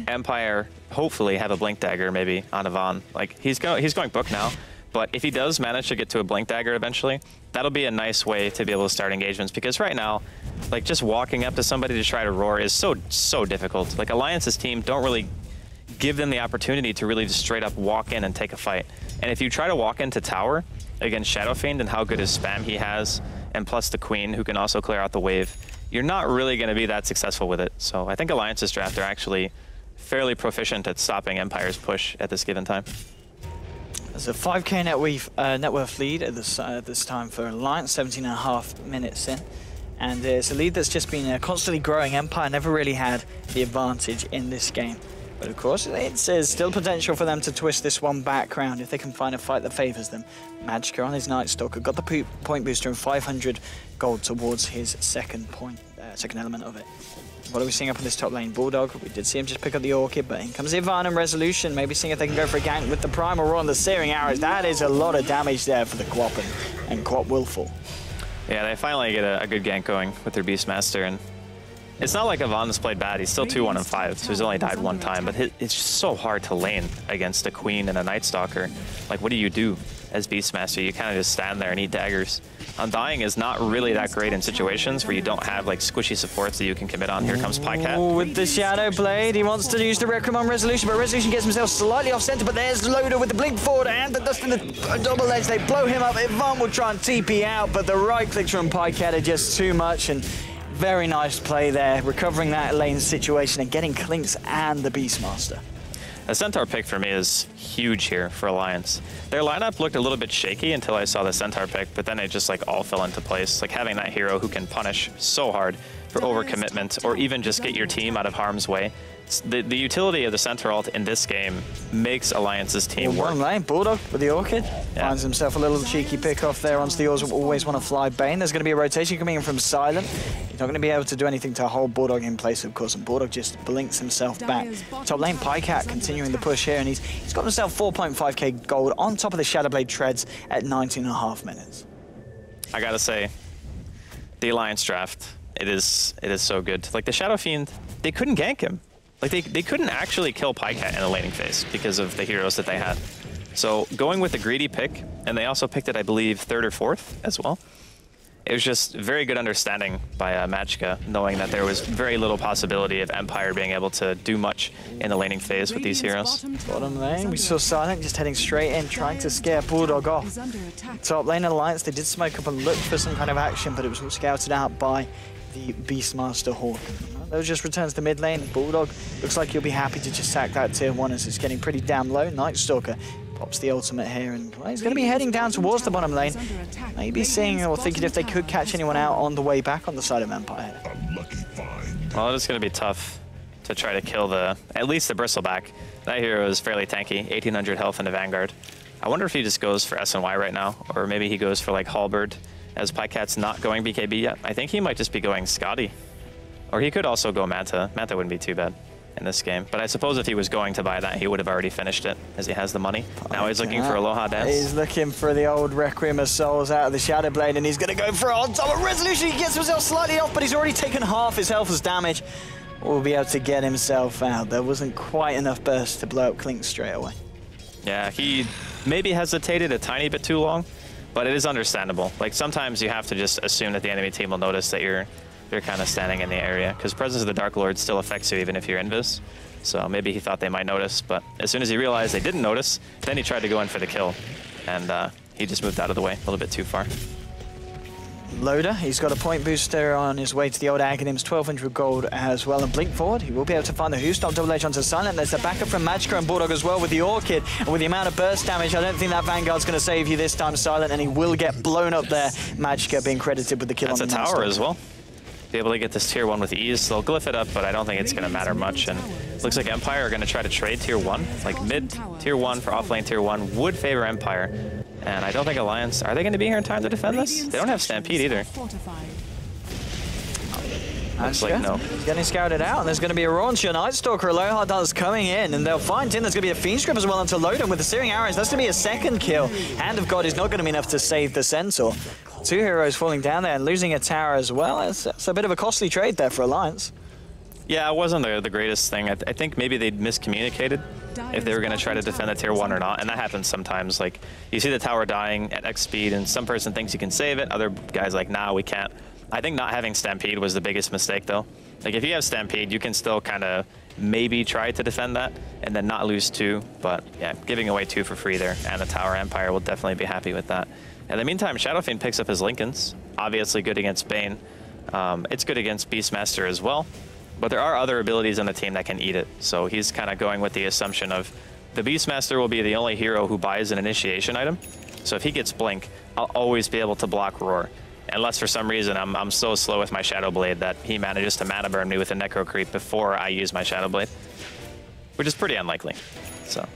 Empire hopefully have a Blink Dagger maybe on Yvonne. Like, he's going Book now, but if he does manage to get to a Blink Dagger eventually, that'll be a nice way to be able to start engagements, because right now, like, just walking up to somebody to try to roar is so difficult. Like, Alliance's team don't really give them the opportunity to really just straight up walk in and take a fight. And if you try to walk into tower against Shadow Fiend and how good his spam he has, and plus the Queen who can also clear out the wave, you're not really going to be that successful with it. So I think Alliance's draft are actually fairly proficient at stopping Empire's push at this given time. There's a 5k net worth lead at this time for Alliance, 17.5 minutes in. And it's a lead that's just been constantly growing. Empire never really had the advantage in this game. But of course, it's still potential for them to twist this one back round if they can find a fight that favors them. Magicka on his Night Stalker got the point booster and 500 gold towards his second element of it. What are we seeing up in this top lane? Bulldog, we did see him just pick up the Orchid, but in comes Ivan and Resolution, maybe seeing if they can go for a gank with the Primal Roar and the Searing Arrows. That is a lot of damage there for the Quap, and Quap will fall. Yeah, they finally get a good gank going with their Beastmaster, and it's not like Ivan's played bad. He's still 2-1-5, so he's only died one time, but it's just so hard to lane against a Queen and a Night Stalker. Like, what do you do as Beastmaster? You kind of just stand there and eat daggers. Undying is not really that great in situations where you don't have like squishy supports that you can commit on. Here comes Pycat. With the Shadow Blade, he wants to use the Requiem on Resolution, but Resolution gets himself slightly off center, but there's Loader with the Blink forward and the Dust in the double edge. They blow him up. Ivan will try and TP out, but the right clicks from Pycat are just too much, and very nice play there, recovering that lane situation and getting Clinks and the Beastmaster. A Centaur pick for me is huge here for Alliance. Their lineup looked a little bit shaky until I saw the Centaur pick, but then it just like all fell into place. Like having that hero who can punish so hard for overcommitment or even just get your team out of harm's way. The utility of the Centaur ult in this game makes Alliance's team work. One lane, Bulldog with the Orchid. Yeah. Finds himself a little cheeky pick off there onto the always want to fly Bane. There's going to be a rotation coming in from Silent. He's not going to be able to do anything to hold Bulldog in place, of course, and Bulldog just blinks himself back. Top lane, Pycat continuing the push here, and he's got himself 4.5k gold on top of the Shadowblade treads at 19.5 minutes. I gotta say, the Alliance draft, it is so good. Like the Shadow Fiend, they couldn't gank him. Like they couldn't actually kill Pycat in the laning phase because of the heroes that they had. So going with the greedy pick, and they also picked it, I believe, 3rd or 4th as well. It was just very good understanding by Magicka, knowing that there was very little possibility of Empire being able to do much in the laning phase with these heroes. Bottom lane, we saw Silent just heading straight in, trying to scare Bulldog off. Top lane Alliance, they did smoke up and look for some kind of action, but it was scouted out by the Beastmaster Hawk. Those just returns to mid lane. Bulldog looks like he'll be happy to just sack that tier 1 as it's getting pretty damn low. Night Stalker pops the ultimate here, and well, he's going to be heading down towards the bottom lane. Maybe seeing or thinking if they could catch anyone out on the way back on the side of Empire. Well, it's going to be tough to try to kill at least the Bristleback. That hero is fairly tanky, 1800 health in the Vanguard. I wonder if he just goes for SNY right now, or maybe he goes for like Halberd, as Pycat's not going BKB yet. I think he might just be going Scotty. Or he could also go Manta. Manta wouldn't be too bad in this game. But I suppose if he was going to buy that, he would have already finished it, as he has the money. Now he's looking for Aloha Dance. He's looking for the old Requiem of Souls out of the Shadow Blade, and he's going to go for it on top of Resolution. He gets himself slightly off, but he's already taken half his health as damage. Will be able to get himself out. There wasn't quite enough burst to blow up Clink straight away. Yeah, he maybe hesitated a tiny bit too long, but it is understandable. Like, sometimes you have to just assume that the enemy team will notice that you're kind of standing in the area, because Presence of the Dark Lord still affects you even if you're invis. So maybe he thought they might notice, but as soon as he realized they didn't notice, then he tried to go in for the kill, and he just moved out of the way a little bit too far. Loader, he's got a point booster on his way to the old Aghanims, 1200 gold as well, and blink forward. He will be able to find the Rehosting, double edge onto Silent. There's the backup from Magicka and Bulldog as well with the Orchid, and with the amount of burst damage, I don't think that Vanguard's going to save you this time, Silent, and he will get blown up there. Magicka being credited with the kill. That's on the a tower Night as well. Be able to get this tier 1 with ease. They'll glyph it up, but I don't think it's going to matter much. And looks like Empire are going to try to trade tier 1. Like mid tier 1 for offlane tier 1 would favor Empire. And I don't think Alliance, are they going to be here in time to defend this? They don't have Stampede either. Looks like no. He's getting scouted out, and there's going to be a Raunchy, a Night Stalker, a Aloha Dance coming in, and they'll find in there's going to be a Fiend Script as well onto Loden with the Searing Arrows. That's going to be a second kill. Hand of God is not going to be enough to save the Centaur. 2 heroes falling down there and losing a tower as well. It's a bit of a costly trade there for Alliance. Yeah, it wasn't the greatest thing. I think maybe they'd miscommunicated if they were going to try to defend the tier 1 or not, and that happens sometimes. Like, you see the tower dying at X speed, and some person thinks you can save it, other guys like, nah, we can't. I think not having Stampede was the biggest mistake, though. Like, if you have Stampede, you can still kind of maybe try to defend that and then not lose 2, but yeah, giving away 2 for free there, and the tower Empire will definitely be happy with that. In the meantime, Shadow Fiend picks up his Lincolns, obviously good against Bane. It's good against Beastmaster as well. But there are other abilities on the team that can eat it. So he's kind of going with the assumption of the Beastmaster will be the only hero who buys an initiation item. So if he gets Blink, I'll always be able to block Roar. Unless for some reason I'm so slow with my Shadow Blade that he manages to mana burn me with a Necro Creep before I use my Shadow Blade. Which is pretty unlikely. So.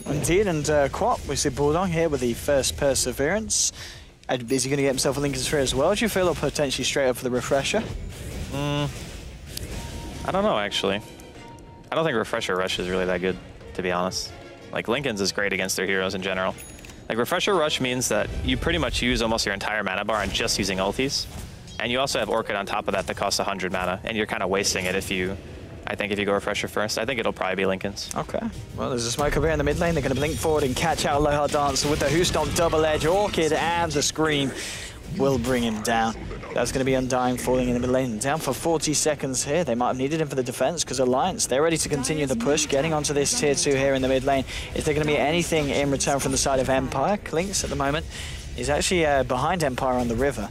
Indeed, and Quap, we see Bulldog here with the first Perseverance. Is he going to get himself a Lincoln Sphere as well, do you feel, or potentially straight up for the Refresher? I don't know, actually. I don't think Refresher Rush is really that good, to be honest. Like, Lincoln's is great against their heroes in general. Like, Refresher Rush means that you pretty much use almost your entire mana bar on just using ultis. And you also have Orchid on top of that costs 100 mana, and you're kind of wasting it if you... I think if you go Refresher first, I think it'll probably be Lincoln's. Okay. Well, there's a smoke over here in the mid lane. They're going to blink forward and catch out Aloha Dancer with the Rehosting double edge. Orchid and the Scream will bring him down. That's going to be Undying falling in the mid lane. Down for 40 seconds here. They might have needed him for the defense because Alliance, they're ready to continue the push, getting onto this tier 2 here in the mid lane. Is there going to be anything in return from the side of Empire? Klinks at the moment is actually behind Empire on the river.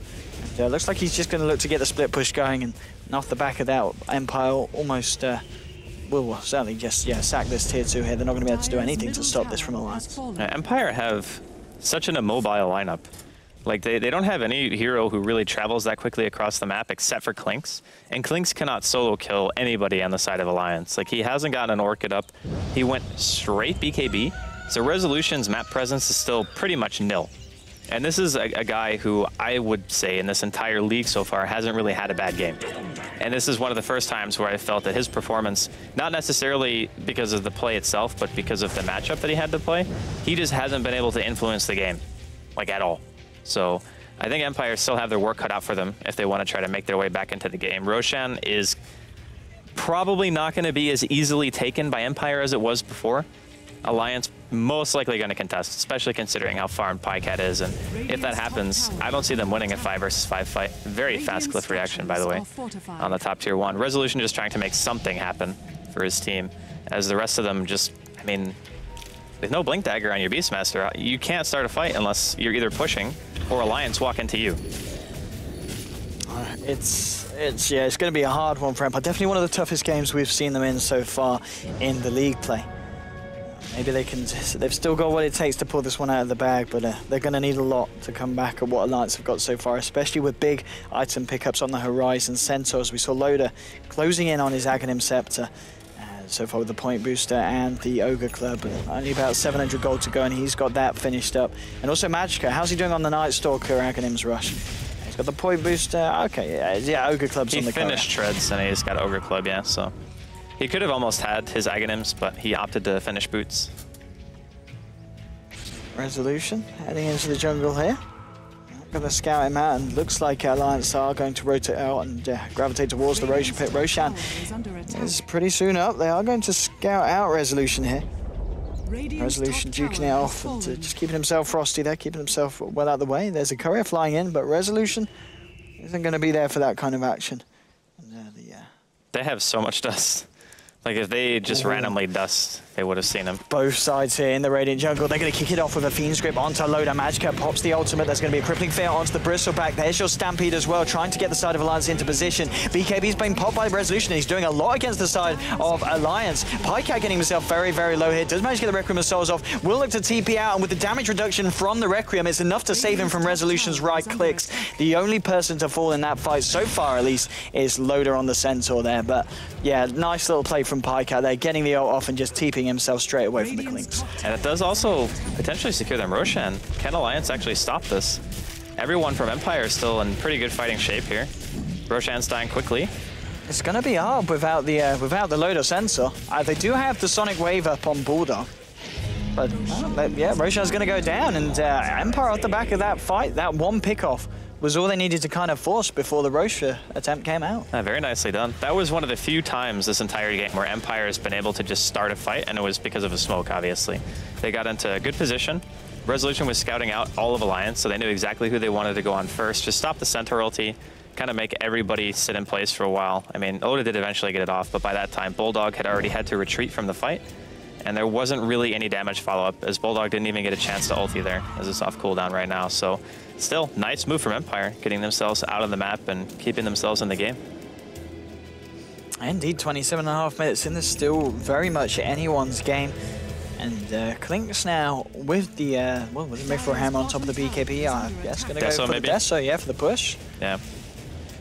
And, looks like he's just going to look to get the split push going, and off the back of that, Empire almost will certainly just sack this tier 2 here. They're not going to be able to do anything to stop this from Alliance. Empire have such an immobile lineup. Like, they don't have any hero who really travels that quickly across the map except for Klinks. And Klinks cannot solo kill anybody on the side of Alliance. Like, he hasn't gotten an Orchid up. He went straight BKB. So Resolution's map presence is still pretty much nil. And this is a guy who I would say in this entire league so far hasn't really had a bad game. And this is one of the first times where I felt that his performance, not necessarily because of the play itself, but because of the matchup that he had to play, he just hasn't been able to influence the game, like, at all. So I think Empire still have their work cut out for them if they want to try to make their way back into the game. Roshan is probably not going to be as easily taken by Empire as it was before. Alliance most likely going to contest, especially considering how farmed Pycat is. And if that happens, I don't see them winning a 5 versus 5 fight. Very fast cliff reaction, by the way, on the top tier 1. Resolution just trying to make something happen for his team, as the rest of them just, I mean, with no Blink Dagger on your Beastmaster, you can't start a fight unless you're either pushing or Alliance walk into you. It's going to be a hard one for Empire. Definitely one of the toughest games we've seen them in so far in the league play. Maybe they can. They've still got what it takes to pull this one out of the bag, but they're going to need a lot to come back at what Alliance have got so far, especially with big item pickups on the horizon. Centaurs, we saw Loader closing in on his Aghanim Scepter. So far with the point booster and the Ogre Club, only about 700 gold to go, and he's got that finished up. And also Magicka, how's he doing on the Night Stalker Aghanim's Rush? He's got the point booster. Okay, yeah, Ogre Club's on the cover. He finished Treads and he's got Ogre Club, yeah, so. He could have almost had his Aghanims, but he opted to finish Boots. Resolution heading into the jungle here. Going to scout him out, and looks like Alliance are going to rotate out and gravitate towards the Roshan pit. Roshan is pretty soon up. They are going to scout out Resolution here. Resolution duking it off and just keeping himself frosty there, keeping himself well out of the way. There's a courier flying in, but Resolution isn't going to be there for that kind of action. And, they have so much dust. Like, if they just randomly dust, they would have seen him. Both sides here in the Radiant jungle. They're going to kick it off with a Fiend's Grip onto Loda. Magicka pops the ultimate. There's going to be a crippling fear onto the Bristleback. There's your Stampede as well, trying to get the side of Alliance into position. BKB's being popped by Resolution, and he's doing a lot against the side of Alliance. Pycat getting himself very, very low here. Does manage to get the Requiem of Souls off. Will look to TP out, and with the damage reduction from the Requiem, it's enough to save him from Resolution's right clicks. The only person to fall in that fight, so far at least, is Loda on the Centaur there. But yeah, nice little play from Pycat there, getting the ult off and just TPing himself straight away from the Clinks. And it does also potentially secure them. Roshan, can Alliance actually stop this? Everyone from Empire is still in pretty good fighting shape here. Roshan's dying quickly. It's going to be hard without the Loda sensor. They do have the Sonic Wave up on Bulldog. But yeah, Roshan's going to go down, and Empire off the back of that fight, that one pick-off was all they needed to kind of force before the Roche attempt came out. Very nicely done. That was one of the few times this entire game where Empire has been able to just start a fight, and it was because of a smoke, obviously. They got into a good position. Resolution was scouting out all of Alliance, so they knew exactly who they wanted to go on first. Just stop the Centaur ulti, kind of make everybody sit in place for a while. I mean, Oda did eventually get it off, but by that time, Bulldog had already had to retreat from the fight, and there wasn't really any damage follow-up, as Bulldog didn't even get a chance to ulti there, as it's off cooldown right now. So still, nice move from Empire, getting themselves out of the map and keeping themselves in the game. Indeed, 27.5 minutes in. There's still very much anyone's game. And Clinks now with the, well, with the Mithril Hammer on top of the BKB, I guess going to go for the Deso, yeah, for the push. Yeah.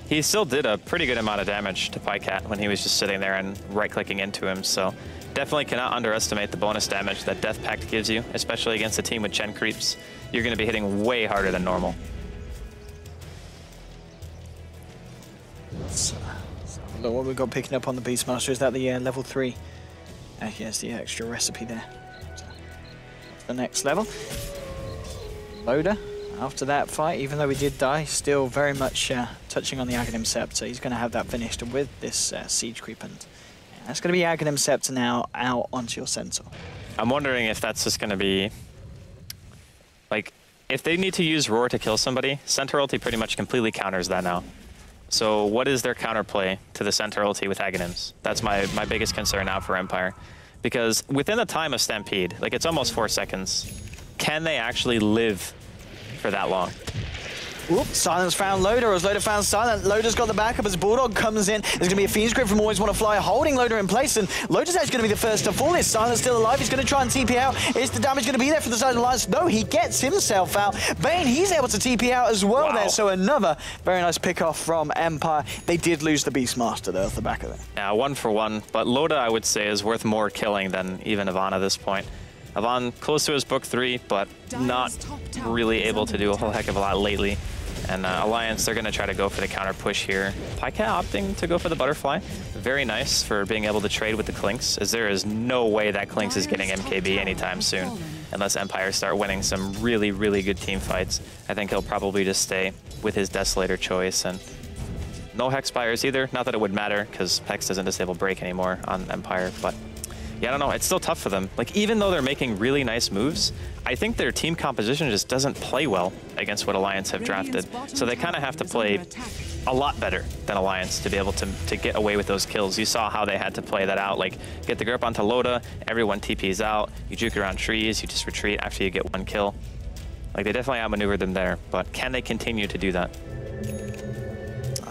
He still did a pretty good amount of damage to Pycat when he was just sitting there and right-clicking into him, so definitely cannot underestimate the bonus damage that Death Pact gives you, especially against a team with Chen creeps. You're going to be hitting way harder than normal. So look what we've got picking up on the Beastmaster. Is that the level 3? Here's the extra recipe there. So, the next level. Loda, after that fight, even though he did die, still very much touching on the Aghanim Scepter. He's going to have that finished with this Siege Creep, and that's going to be Aghanim Scepter now out onto your Centaur. I'm wondering if that's just going to be, like, if they need to use Roar to kill somebody, Centaur ulti pretty much completely counters that now. So what is their counterplay to the Centaur ulti with Aghanims? That's my biggest concern now for Empire. Because within the time of Stampede, like, it's almost 4 seconds, can they actually live for that long? Oop, Silence found Loda, or as Loda found Silent. Loda's got the backup as Bulldog comes in. There's going to be a Fiend's Grip from Always Want to Fly, holding Loda in place, and Loda's actually going to be the first to fall. Is Silent still alive? He's going to try and TP out. Is the damage going to be there for the side of Alliance? No, he gets himself out. Bane, he's able to TP out as well there, so another very nice pick-off from Empire. They did lose the Beastmaster, though, off the back of it. Yeah, 1 for 1, but Loda, I would say, is worth more killing than even Yvonne at this point. Yvonne close to his book 3, but not really able to do a whole heck of a lot lately. And Alliance, they're going to try to go for the counter push here. Pycat opting to go for the Butterfly. Very nice for being able to trade with the Clinks, as there is no way that Clinks is getting MKB anytime soon, unless Empire start winning some really, really good team fights. I think he'll probably just stay with his Desolator choice, and no Hexpires either. Not that it would matter, because Hex doesn't disable Break anymore on Empire, but yeah, I don't know. It's still tough for them. Like, even though they're making really nice moves, I think their team composition just doesn't play well against what Alliance have drafted. So they kind of have to play a lot better than Alliance to be able to get away with those kills. You saw how they had to play that out. Like, get the grip onto Loda, everyone TPs out, you juke around trees, you just retreat after you get 1 kill. Like, they definitely outmaneuvered them there, but can they continue to do that?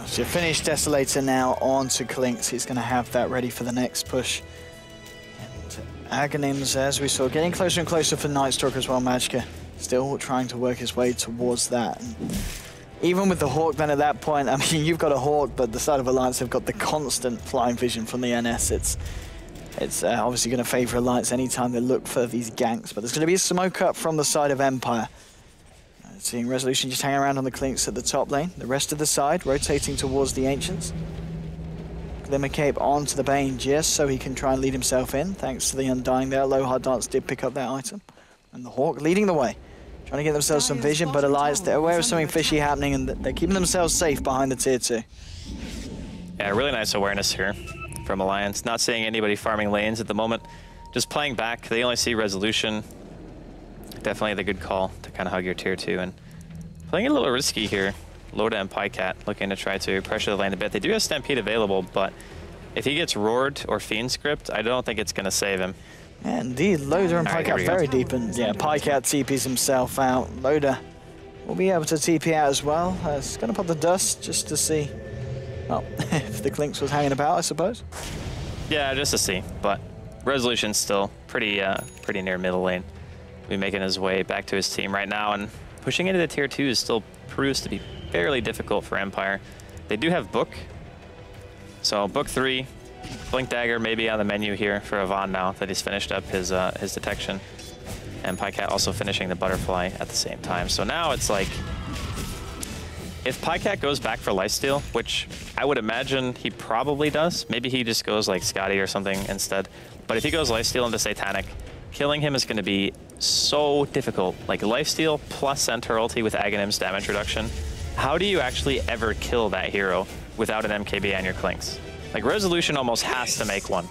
So finished Desolator now onto Clinks. He's going to have that ready for the next push. Aghanims, as we saw, getting closer and closer for Nightstalker as well. Magicka still trying to work his way towards that. And even with the Hawk then at that point, I mean, you've got a Hawk, but the side of Alliance have got the constant flying vision from the NS. It's obviously going to favour Alliance anytime they look for these ganks, but there's going to be a smoke up from the side of Empire. Seeing Resolution just hanging around on the Clinks at the top lane. The rest of the side rotating towards the Ancients. Glimmer Cape onto the Bane just so he can try and lead himself in, thanks to the Undying there. Low Hard Dance did pick up that item. And the Hawk leading the way, trying to get themselves some vision, but Alliance, they're aware of something fishy happening, and they're keeping themselves safe behind the tier 2. Yeah, really nice awareness here from Alliance. Not seeing anybody farming lanes at the moment. Just playing back, they only see Resolution. Definitely the good call to kind of hug your tier 2, and playing a little risky here. Loda and Pycat looking to try to pressure the lane a bit. They do have Stampede available, but if he gets roared or fiend script, I don't think it's going to save him. Yeah, indeed, Loda and Alright, Pycat very deep, and yeah, Pycat TPs himself out. Loda will be able to TP out as well. It's going to pop the dust just to see, well, if the Clinks was hanging about, I suppose. Yeah, just to see, but Resolution's still pretty near middle lane. He'll be making his way back to his team right now, and pushing into the tier 2 is still proves to be fairly difficult for Empire. They do have Book, so Book 3, Blink Dagger maybe on the menu here for Yvonne now that he's finished up his detection. And Pycat also finishing the Butterfly at the same time. So now it's like, if Pycat goes back for lifesteal, which I would imagine he probably does, maybe he just goes like Scotty or something instead. But if he goes lifesteal into Satanic, killing him is going to be so difficult. Like lifesteal plus Centaur ulti with Aghanim's damage reduction. How do you actually ever kill that hero without an MKB and your Clinks? Like Resolution almost has to make one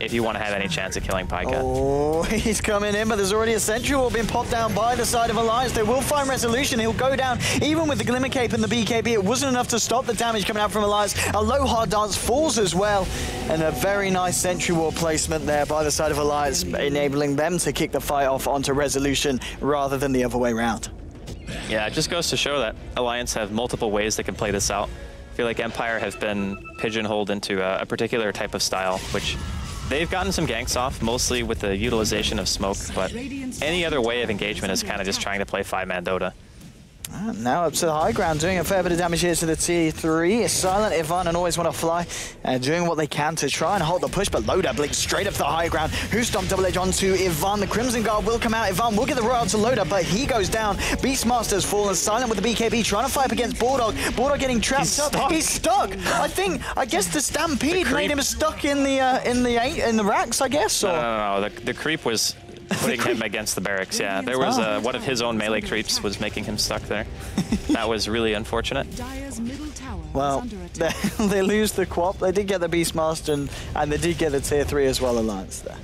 if you want to have any chance of killing Pycat. Oh, he's coming in, but there's already a Sentry Wall being popped down by the side of Alliance. They will find Resolution. He'll go down even with the Glimmer Cape and the BKB. It wasn't enough to stop the damage coming out from Alliance. A low hard dance falls as well. And a very nice Sentry Wall placement there by the side of Alliance, enabling them to kick the fight off onto Resolution rather than the other way around. Yeah, it just goes to show that Alliance have multiple ways they can play this out. I feel like Empire have been pigeonholed into a particular type of style, which they've gotten some ganks off, mostly with the utilization of smoke, but any other way of engagement is kind of just trying to play 5-man Dota. Now up to the high ground, doing a fair bit of damage here to the T3. Silent, Yvonne, and Always Want to Fly, doing what they can to try and hold the push, but Loda blinks straight up to the high ground. Who stomped double edge onto Yvonne? The Crimson Guard will come out. Yvonne will get the royal to Loda, but he goes down. Beastmaster's fallen. Silent with the BKB, trying to fight up against Bulldog. Bulldog getting trapped up. He's stuck. I guess the Stampede made him stuck in the racks, I guess. Or? No. The creep was putting him against the barracks, yeah. There was one of his own melee creeps was making him stuck there. That was really unfortunate. Well, they lose the Quap. They did get the Beastmaster, and they did get the tier 3 as well, Alliance there.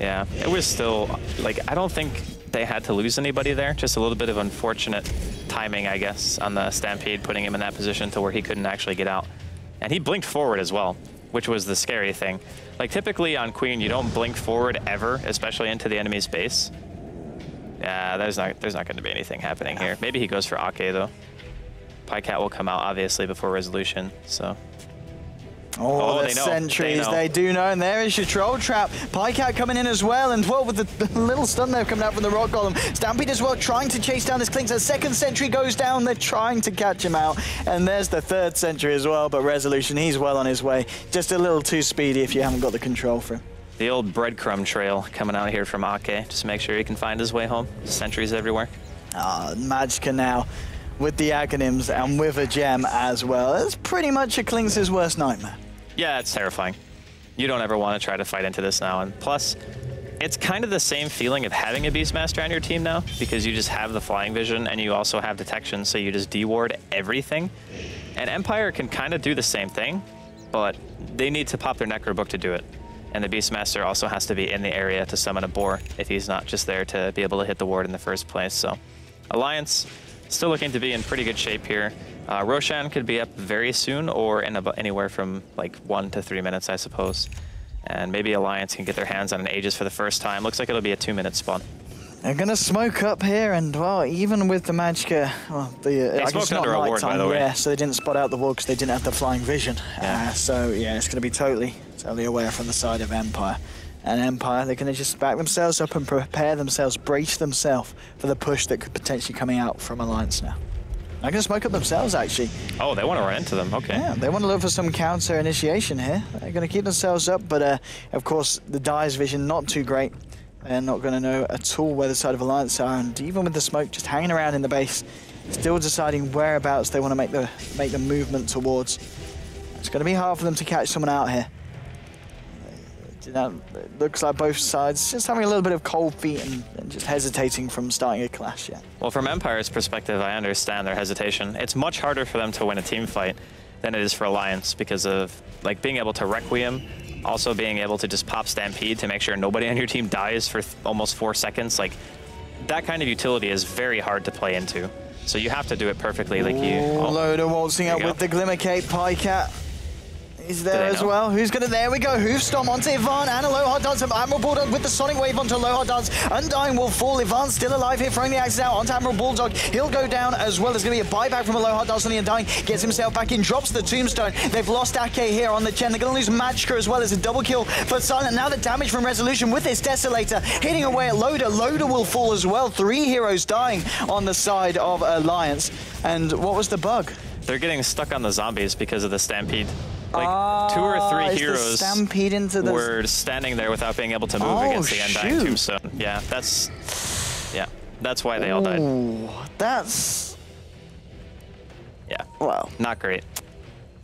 Yeah, it was still, like, I don't think they had to lose anybody there. Just a little bit of unfortunate timing, I guess, on the Stampede, putting him in that position to where he couldn't actually get out. And he blinked forward as well, which was the scary thing. Like, typically on Queen, you don't blink forward ever, especially into the enemy's base. Yeah, there's not going to be anything happening here. Maybe he goes for Ake, though. Pycat will come out, obviously, before Resolution, so... Oh, the sentries, they do know, and there is your troll trap. Pycat coming in as well, and well, with the little stun there coming out from the rock golem. Stampede as well, trying to chase down this Clinks. A second sentry goes down, they're trying to catch him out. And there's the third sentry as well, but Resolution, he's well on his way. Just a little too speedy if you haven't got the control for him. The old breadcrumb trail coming out here from Ake, just make sure he can find his way home. Sentries everywhere. Magicka now with the Aghanims and with a gem as well. It's pretty much a Clinks' worst nightmare. Yeah, it's terrifying. You don't ever want to try to fight into this now. And plus, it's kind of the same feeling of having a Beastmaster on your team now, because you just have the flying vision and you also have detection, so you just deward everything. And Empire can kind of do the same thing, but they need to pop their Necro Book to do it. And the Beastmaster also has to be in the area to summon a boar if he's not just there to be able to hit the ward in the first place. So Alliance still looking to be in pretty good shape here. Roshan could be up very soon, or in about anywhere from like 1 to 3 minutes, I suppose. And maybe Alliance can get their hands on an Aegis for the first time. Looks like it'll be a 2-minute spawn. They're going to smoke up here, and well, even with the Magicka, well, they smoked under a ward, by the way. Yeah, so they didn't spot out the ward because they didn't have the flying vision. Yeah. So yeah, it's going to be totally aware from the side of Empire. And Empire, they're going to just back themselves up and prepare themselves, brace themselves for the push that could potentially coming out from Alliance now. They're going to smoke up themselves, actually. Oh, they want to run into them, okay. Yeah, they want to look for some counter initiation here. They're going to keep themselves up, but of course, the Dire's vision not too great. They're not going to know at all where the side of Alliance are, and even with the smoke just hanging around in the base, still deciding whereabouts they want to make the movement towards. It's going to be hard for them to catch someone out here. It looks like both sides just having a little bit of cold feet and just hesitating from starting a clash yet. Well, from Empire's perspective, I understand their hesitation. It's much harder for them to win a team fight than it is for Alliance because of like being able to Requiem, also being able to just pop Stampede to make sure nobody on your team dies for almost 4 seconds. Like that kind of utility is very hard to play into. So you have to do it perfectly like you... Loda waltzing up with the Glimmer Cape, Pycat. He's there as well. Who's gonna? There we go. Hoof Stomp onto Ivan and a Lohar Dance. Admiral Bulldog with the Sonic Wave onto Lohar Dance. Undying will fall. Ivan's still alive here, throwing the axes out onto Admiral Bulldog. He'll go down as well. There's gonna be a buyback from a Lohar Dance on the Undying. Gets himself back in, drops the Tombstone. They've lost Ake here on the Chen. They're gonna lose Magicka as well as a double kill for Silent. Now the damage from Resolution with this Desolator hitting away at Loader. Loader will fall as well. 3 heroes dying on the side of Alliance. And what was the bug? They're getting stuck on the zombies because of the Stampede. Like 2 or 3 heroes Stampede into the... were standing there without being able to move against the Undying Tombstone. Yeah, that's why they all died. That's... Yeah. Wow. Not great.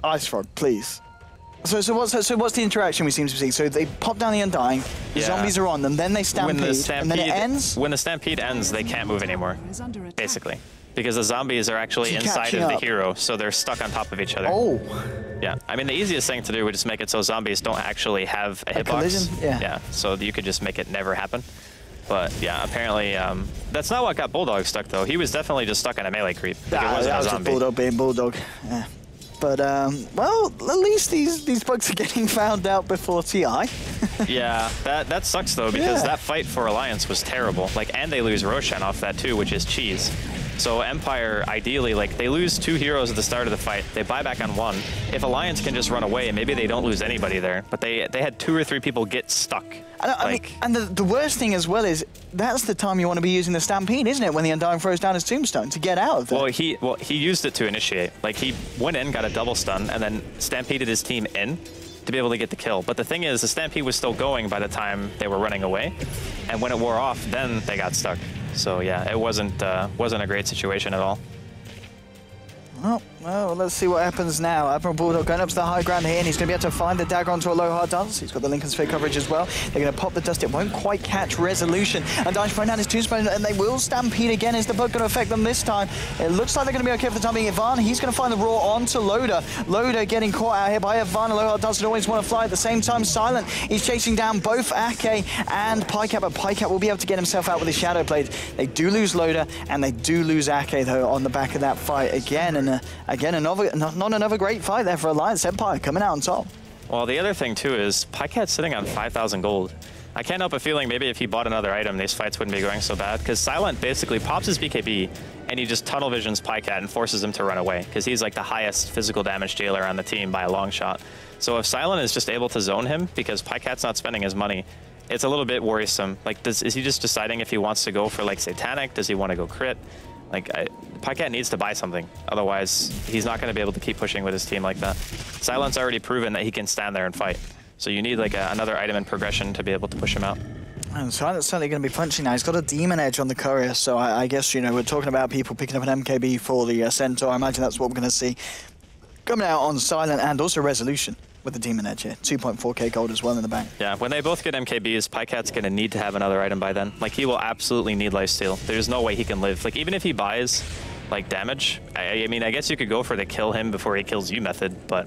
Ice Frog, please. So what's the interaction we seem to see? So they pop down the Undying, the zombies are on them, then they stampede, and then it ends? When the Stampede ends, they can't move anymore, basically. Because the zombies are actually inside of the hero, so they're stuck on top of each other. Oh. Yeah, I mean, the easiest thing to do would just make it so zombies don't actually have a hitbox. Collision? Yeah, so you could just make it never happen. But yeah, apparently, that's not what got Bulldog stuck, though. He was definitely just stuck on a melee creep. Like it wasn't a zombie. Bulldog being Bulldog. Yeah. But, well, at least these bugs are getting found out before TI. Yeah, that sucks, though, because that fight for Alliance was terrible. Like, and they lose Roshan off that, too, which is cheese. So Empire, ideally, like, they lose 2 heroes at the start of the fight. They buy back on 1. If Alliance can just run away, maybe they don't lose anybody there. But they had 2 or 3 people get stuck. I mean, and the worst thing as well is that's the time you want to be using the Stampede, isn't it? When the Undying throws down his Tombstone to get out of there. Well, he used it to initiate. Like, he went in, got a double stun, and then Stampeded his team in to be able to get the kill. But the thing is, the Stampede was still going by the time they were running away. And when it wore off, then they got stuck. So yeah, it wasn't a great situation at all. Well, let's see what happens now. Admiral Bulldog going up to the high ground here, and he's going to be able to find the dagger onto a Lohar Dance. He's got the Lincoln Sphere coverage as well. They're going to pop the dust. It won't quite catch Resolution. And Dash thrown down his Tombstone, and they will Stampede again. Is the bug going to affect them this time? It looks like they're going to be okay for the time being. Ivan, he's going to find the Raw onto Loader. Loader getting caught out here by Ivan. Lohar doesn't always want to fly at the same time. Silent, he's chasing down both Ake and Pycat, but Pycat will be able to get himself out with his Shadow Blade. They do lose Loader, and they do lose Ake, though, on the back of that fight again. And again, not another great fight there for Alliance. Empire coming out on top. Well, the other thing, too, is Pycat's sitting on 5,000 gold. I can't help but feeling maybe if he bought another item, these fights wouldn't be going so bad, because Silent basically pops his BKB, and he just tunnel visions Pycat and forces him to run away, because he's like the highest physical damage dealer on the team by a long shot. So if Silent is just able to zone him, because Pycat's not spending his money, it's a little bit worrisome. Like, is he just deciding if he wants to go for, like, Satanic? Does he want to go crit? Like, Pycat needs to buy something. Otherwise, he's not going to be able to keep pushing with his team like that. Silent's already proven that he can stand there and fight. So you need, like, another item in progression to be able to push him out. And Silent's certainly going to be punching now. He's got a Demon Edge on the Courier, so I guess, you know, we're talking about people picking up an MKB for the Centaur. I imagine that's what we're going to see coming out on Silent, and also Resolution with the Demon Edge here. 2.4k gold as well in the bank. Yeah, when they both get MKBs, Pycat's going to need to have another item by then. Like, he will absolutely need lifesteal. There's no way he can live. Like, even if he buys, like, damage, I mean, I guess you could go for the kill him before he kills you method, but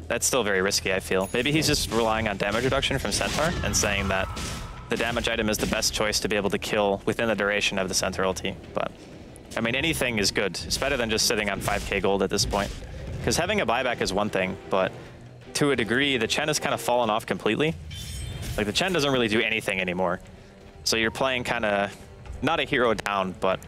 that's still very risky, I feel. Maybe he's just relying on damage reduction from Centaur and saying that the damage item is the best choice to be able to kill within the duration of the Centaur ulti. But, I mean, anything is good. It's better than just sitting on 5k gold at this point. Because having a buyback is one thing, but to a degree, the Chen has kind of fallen off completely. Like, the Chen doesn't really do anything anymore. So you're playing kind of, not a hero down, but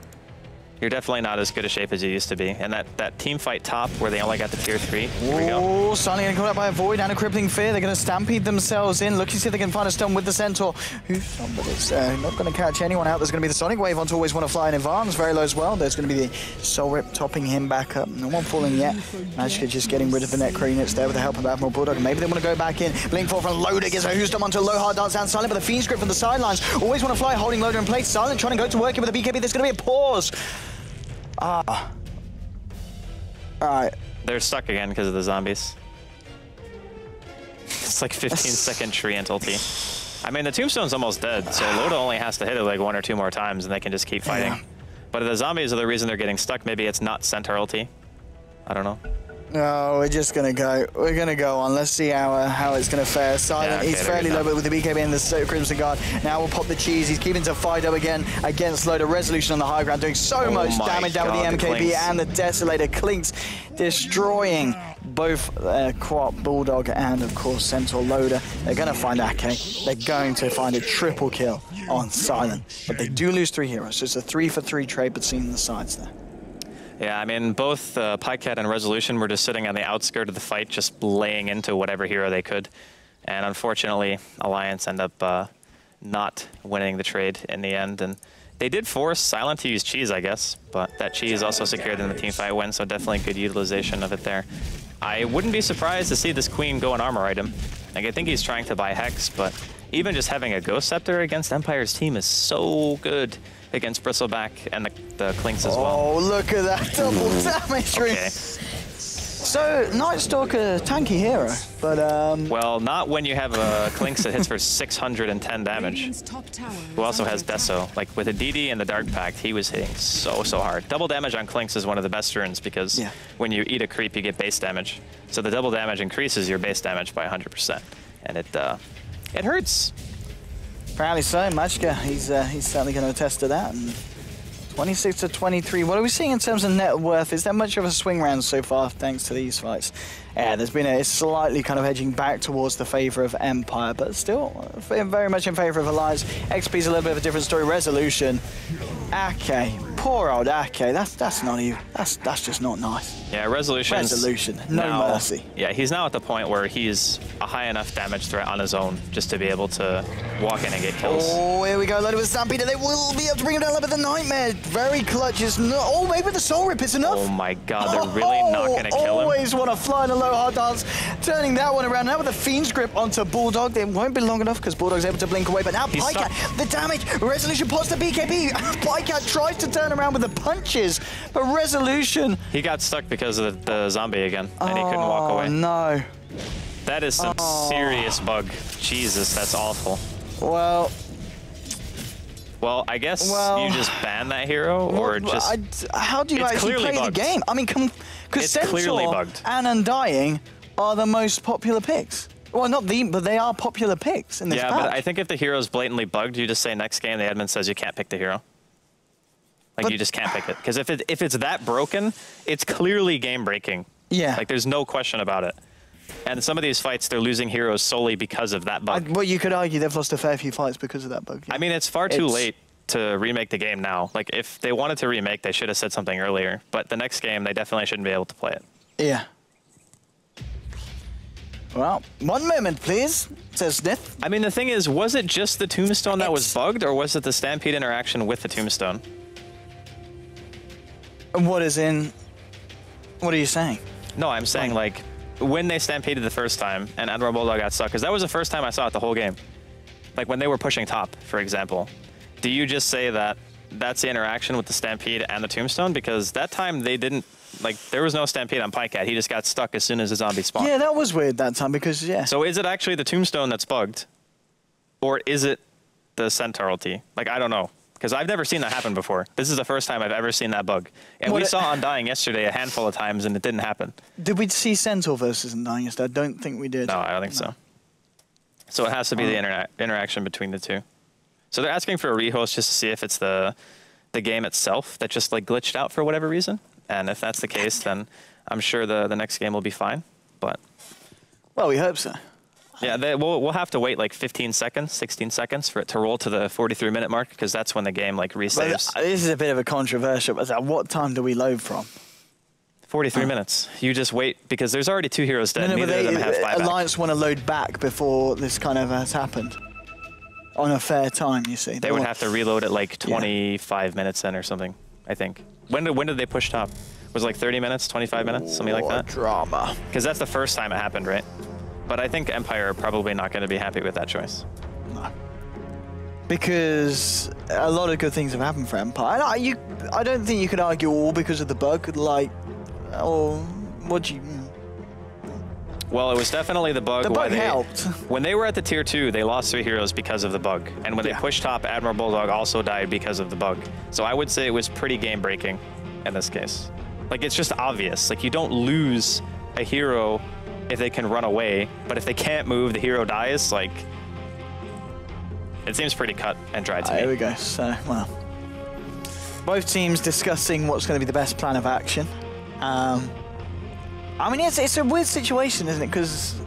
you're definitely not as good a shape as you used to be. And that team fight top where they only got the tier 3, here we go. Oh, suddenly getting caught out by a Void and a Crippling Fear. They're going to Stampede themselves in, looking to see if they can find a stun with the Centaur. Somebody's not going to catch anyone out. There's going to be the Sonic Wave onto Always Want to Fly in Ivan's very low as well. There's going to be the Soul Rip topping him back up. No one falling yet. Magicka just getting rid of the Necro units there with the help of Admiral Bulldog. Maybe they want to go back in. Blink 4 from Loader gets a Who's onto Lohar Dance and Silent, but the Fiend Script from the sidelines. Always Want to Fly holding Loader in place. Silent trying to go to work in with the BKB. There's going to be a pause. Alright. They're stuck again because of the zombies. It's like 15-second Treant ulti. I mean, the Tombstone's almost dead, so Loda only has to hit it like 1 or 2 more times and they can just keep fighting. Yeah. But if the zombies are the reason they're getting stuck, maybe it's not Centaur ulti. I don't know. No, we're just gonna go. We're gonna go on. Let's see how it's gonna fare. Silent, yeah, okay, he's fairly low, but with the BKB and the Crimson Guard. Now we'll pop the cheese. He's keeping to Fido again against Loader. Resolution on the high ground, doing so much damage down with the MKB and the Desolator. Clinks destroying both Quap, Bulldog, and of course Centaur Loader. They're going to find Ake. They're going to find a triple kill on Silent. But they do lose 3 heroes, so it's a 3-for-3 trade between the sides there. Yeah, I mean, both Pycat and Resolution were just sitting on the outskirt of the fight, just laying into whatever hero they could. And unfortunately, Alliance end up not winning the trade in the end. And they did force Silent to use cheese, I guess, but that cheese also secured them the teamfight win, so definitely good utilization of it there. I wouldn't be surprised to see this Queen go an armor item. Like, I think he's trying to buy Hex, but even just having a Ghost Scepter against Empire's team is so good against Bristleback and the Clinks as well. Oh, look at that double damage. Okay. So, Night Stalker, tanky hero, but well, not when you have a Clinks that hits for 610 damage. Who also has Deso. Like, with a DD and the Dark Pact, he was hitting so hard. Double damage on Clinks is one of the best runes because when you eat a creep, you get base damage. So the double damage increases your base damage by 100%. And it hurts. Apparently so, Majka, he's certainly going to attest to that. And 26 to 23. What are we seeing in terms of net worth? Is there much of a swing round so far thanks to these fights? Yeah, there's been a slightly kind of edging back towards the favor of Empire, but still very much in favor of Alliance. XP's a little bit of a different story. Resolution. Ake. Poor old Ake. That's not even. That's just not nice. Yeah, Resolution. No mercy. Yeah, he's now at the point where he's a high enough damage threat on his own just to be able to walk in and get kills. Oh, here we go. Loaded with Stampede. They will be able to bring him down with the Nightmare. Very clutch. Oh, maybe the Soul Rip is enough. Oh my god, they're really not going to kill him. Always want to fly in a low hard dance. Turning that one around. Now with the Fiend's Grip onto Bulldog. It won't be long enough because Bulldog's able to blink away. But now Pycat, the damage. Resolution pots the BKB. Pycat tries to turn around with the punches, but Resolution. He got stuck because of the zombie again, and he couldn't walk away. Oh no. That is some serious bug. Jesus, that's awful. Well, I guess you just ban that hero, or just... how do you actually play the game? I mean, because Centaur and Undying are the most popular picks. Well, not the, but they are popular picks in this patch. But I think if the hero's blatantly bugged, you just say next game the admin says you can't pick the hero. Like, you just can't pick it. Because if it's that broken, it's clearly game-breaking. Yeah. Like, there's no question about it. And some of these fights, they're losing heroes solely because of that bug. Well, you could argue they've lost a fair few fights because of that bug. Yeah. I mean, it's far too late to remake the game now. Like, if they wanted to remake, they should have said something earlier. But the next game, they definitely shouldn't be able to play it. Yeah. Well, one moment, please, says Smith. I mean, the thing is, was it just the Tombstone that was bugged, or was it the Stampede interaction with the Tombstone? What are you saying? No, I'm saying, like, when they stampeded the first time and Admiral Bulldog got stuck, because that was the first time I saw it the whole game. Like, when they were pushing top, for example. Do you just say that that's the interaction with the Stampede and the Tombstone? Because that time they didn't, like, there was no Stampede on Pycat. He just got stuck as soon as the zombie spawned. Yeah, that was weird that time because, yeah. So is it actually the Tombstone that's bugged? Or is it the Centaur ulti? Like, I don't know. Because I've never seen that happen before. This is the first time I've ever seen that bug. And we saw Undying yesterday a handful of times, and it didn't happen. Did we see Centaur versus Undying yesterday? I don't think we did. No, I don't think so. So it has to be the interaction between the two. So they're asking for a rehost just to see if it's the game itself that just, like, glitched out for whatever reason. And if that's the case, then I'm sure the next game will be fine. But well, we hope so. Yeah, we'll have to wait like 15 seconds, 16 seconds for it to roll to the 43-minute mark, because that's when the game, like, resaves. But this is a bit of a controversial, but what time do we load from? 43 minutes. You just wait, because there's already 2 heroes dead. Neither of them have buyback. Alliance want to load back before this kind of has happened. On a fair time, you see. They would have to reload at like 25 minutes in or something, I think. When did they push top? Was it like 30 minutes, 25 minutes, something like that? Drama. Because that's the first time it happened, right? But I think Empire are probably not going to be happy with that choice. No. Because a lot of good things have happened for Empire. I don't think you could argue all because of the bug. Like, or what do you... Well, it was definitely the bug. The bug helped. When they were at the tier 2, they lost 3 heroes because of the bug. And when they pushed top, Admiral Bulldog also died because of the bug. So I would say it was pretty game-breaking in this case. Like, it's just obvious. Like, you don't lose a hero if they can run away, but if they can't move, the hero dies. Like, it seems pretty cut and dry to me. Here we go. So, well, both teams discussing what's going to be the best plan of action. I mean, it's a weird situation, isn't it? Because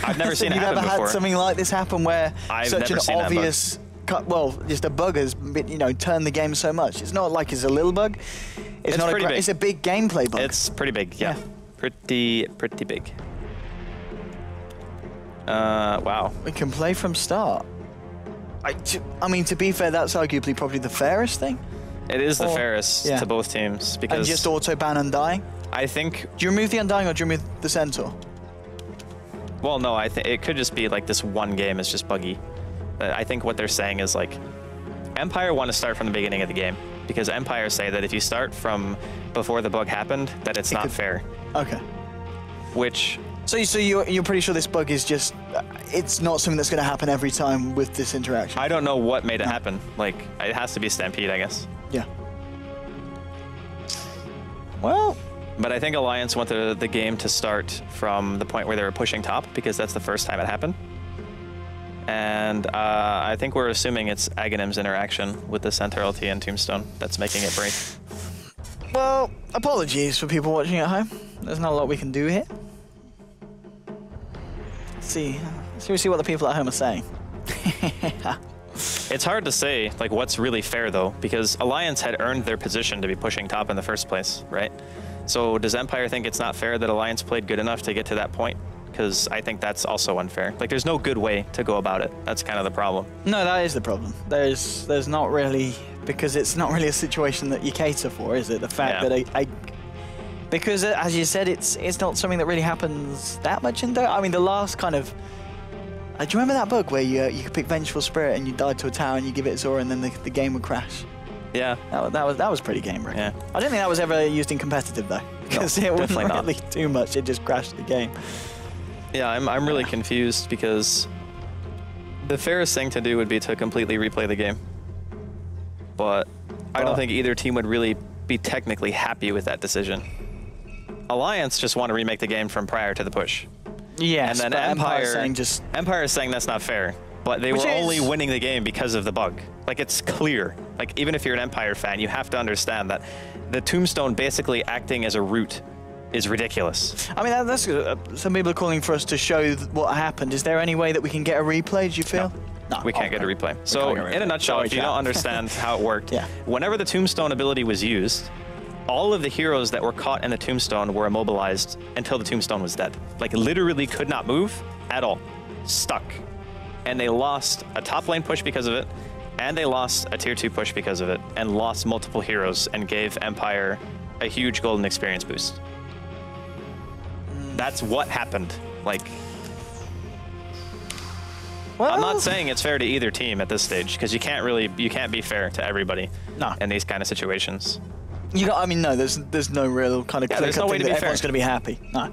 I've never seen it happen before. Had something like this happen where such an obvious, well, just a bug has turned the game so much. It's not like it's a little bug. It's not a it's a big gameplay bug. It's pretty big, yeah. Pretty big. Wow. We can play from start. I mean, to be fair, that's arguably probably the fairest thing. It is the fairest to both teams because. And just auto ban Undying. I think. Do you remove the Undying or do you remove the Centaur? Well, no, I think it could just be like this one game is just buggy. I think what they're saying is like, Empire want to start from the beginning of the game because Empire say that if you start from before the bug happened, that it's not fair. Okay. Which. So you're pretty sure this bug is just, it's not something that's going to happen every time with this interaction? I don't know what made it happen. Like, it has to be Stampede, I guess. Yeah. Well. But I think Alliance want the game to start from the point where they were pushing top because that's the first time it happened. And I think we're assuming it's Aghanim's interaction with the Centaur LT and Tombstone that's making it break. Well, apologies for people watching at home. There's not a lot we can do here. Let's see what the people at home are saying. It's hard to say like what's really fair though, because Alliance had earned their position to be pushing top in the first place, right? So does Empire think it's not fair that Alliance played good enough to get to that point? Because I think that's also unfair. Like there's no good way to go about it. That's kind of the problem. No, that is the problem. There's not really, because it's not really a situation that you cater for, is it? The fact that because as you said, it's not something that really happens that much in Dota. I mean, the last kind of, do you remember that bug where you could pick Vengeful Spirit and you died to a tower and you give it Zora and then the game would crash? Yeah. That was pretty game breaking. Yeah. I don't think that was ever used in competitive though, because it wouldn't really do much. It just crashed the game. Yeah, I'm really confused because the fairest thing to do would be to completely replay the game. But I don't think either team would really be technically happy with that decision. Alliance just want to remake the game from prior to the push. Yes, and then Empire is saying that's not fair. But they were only winning the game because of the bug. Like, it's clear. Like, even if you're an Empire fan, you have to understand that the Tombstone basically acting as a root is ridiculous. I mean, that's some people are calling for us to show what happened. Is there any way that we can get a replay, do you feel? No, we can't get a replay. So, in a nutshell, if you don't understand how it worked, whenever the Tombstone ability was used, all of the heroes that were caught in the Tombstone were immobilized until the Tombstone was dead. Like, literally could not move at all. Stuck. And they lost a top lane push because of it, and they lost a tier 2 push because of it, and lost multiple heroes and gave Empire a huge golden experience boost. That's what happened. Like, well, I'm not saying it's fair to either team at this stage, because you can't be fair to everybody in these kind of situations. I mean, no, there's no real kind of there's no way to be fair. Everyone's going to be happy. No.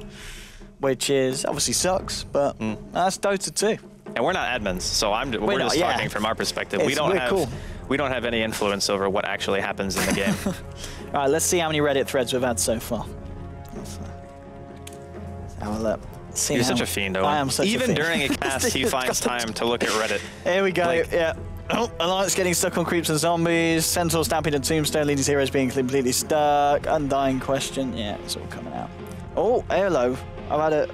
Which is obviously sucks, but that's Dota 2. And we're not admins, so we're just talking from our perspective. We don't have any influence over what actually happens in the game. All right, let's see how many Reddit threads we've had so far. Let's have a look. You're such a fiend, Owen. I am such a fiend. Even during a cast, he finds time to look at Reddit. Here we go. Oh, Alliance getting stuck on creeps and zombies. Centaur, Stampede, and Tombstone. Leading heroes being completely stuck. Undying question. Yeah, it's all coming out. Oh, hello. I've had it.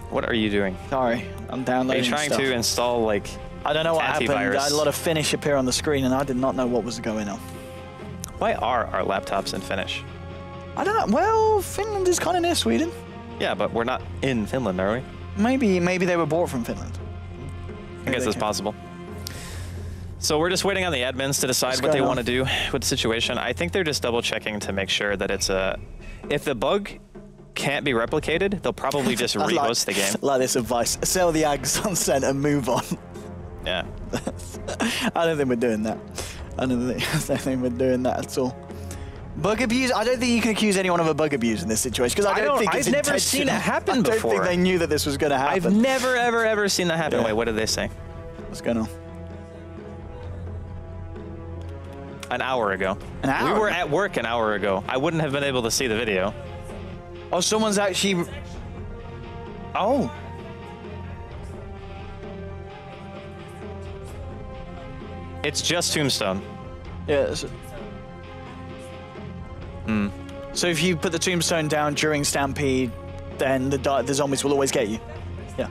What are you doing? Sorry, I'm downloading stuff. Are you trying to install, like, I don't know what happened. I had a lot of Finnish appear on the screen, and I did not know what was going on. Why are our laptops in Finnish? I don't know. Well, Finland is kind of near Sweden. Yeah, but we're not in Finland, are we? Maybe they were bought from Finland. I guess it's possible. So we're just waiting on the admins to decide what they want to do with the situation. I think they're just double checking to make sure that it's if the bug can't be replicated, they'll probably just rehost the game. Like this advice: sell the Ags on Cent and move on. Yeah. I don't think we're doing that. I don't think we're doing that at all. Bug abuse? I don't think you can accuse anyone of a bug abuse in this situation, because I don't think it's I've never seen it happen before. I don't think they knew that this was going to happen. I've never, ever seen that happen. Yeah. Wait, what did they say? What's going on? An hour ago. An hour? We were at work an hour ago. I wouldn't have been able to see the video. Oh, someone's actually... Oh. It's just Tombstone. Yeah. So if you put the tombstone down during Stampede, then the zombies will always get you. Yeah.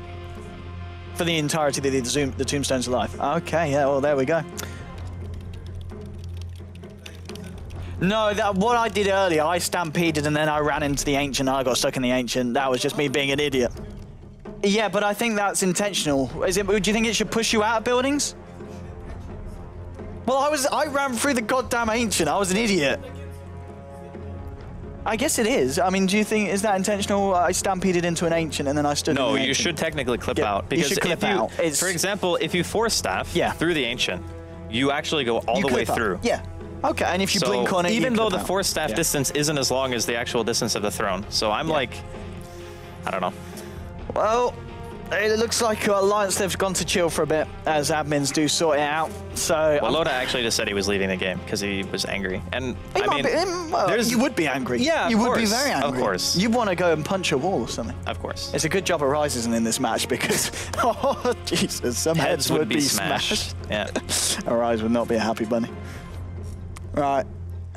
For the entirety of the tombstone's alive. Okay, yeah, well, there we go. No, what I did earlier, I stampeded and then I ran into the Ancient and I got stuck in the Ancient. That was just me being an idiot. Yeah, but I think that's intentional. Do you think it should push you out of buildings? Well, I ran through the goddamn Ancient. I was an idiot. I guess it is. I mean, do you think, is that intentional? I stampeded into an Ancient and then I stood in the Ancient. No, you should technically clip out. Because you should clip out. For example, if you force staff through the Ancient, you actually go all the way through. Yeah. Okay, and if you blink on it, even though the force staff distance isn't as long as the actual distance of the throne. So I'm like, I don't know. Well, it looks like Alliance they've gone to chill for a bit as admins do sort it out. So well, Loda actually just said he was leaving the game because he was angry, and I mean, you would be angry. Yeah, you would be very angry. Of course, you'd want to go and punch a wall or something. Of course, it's a good job Arise isn't in this match because oh Jesus, some heads would be smashed. Yeah, Arise would not be a happy bunny. Right,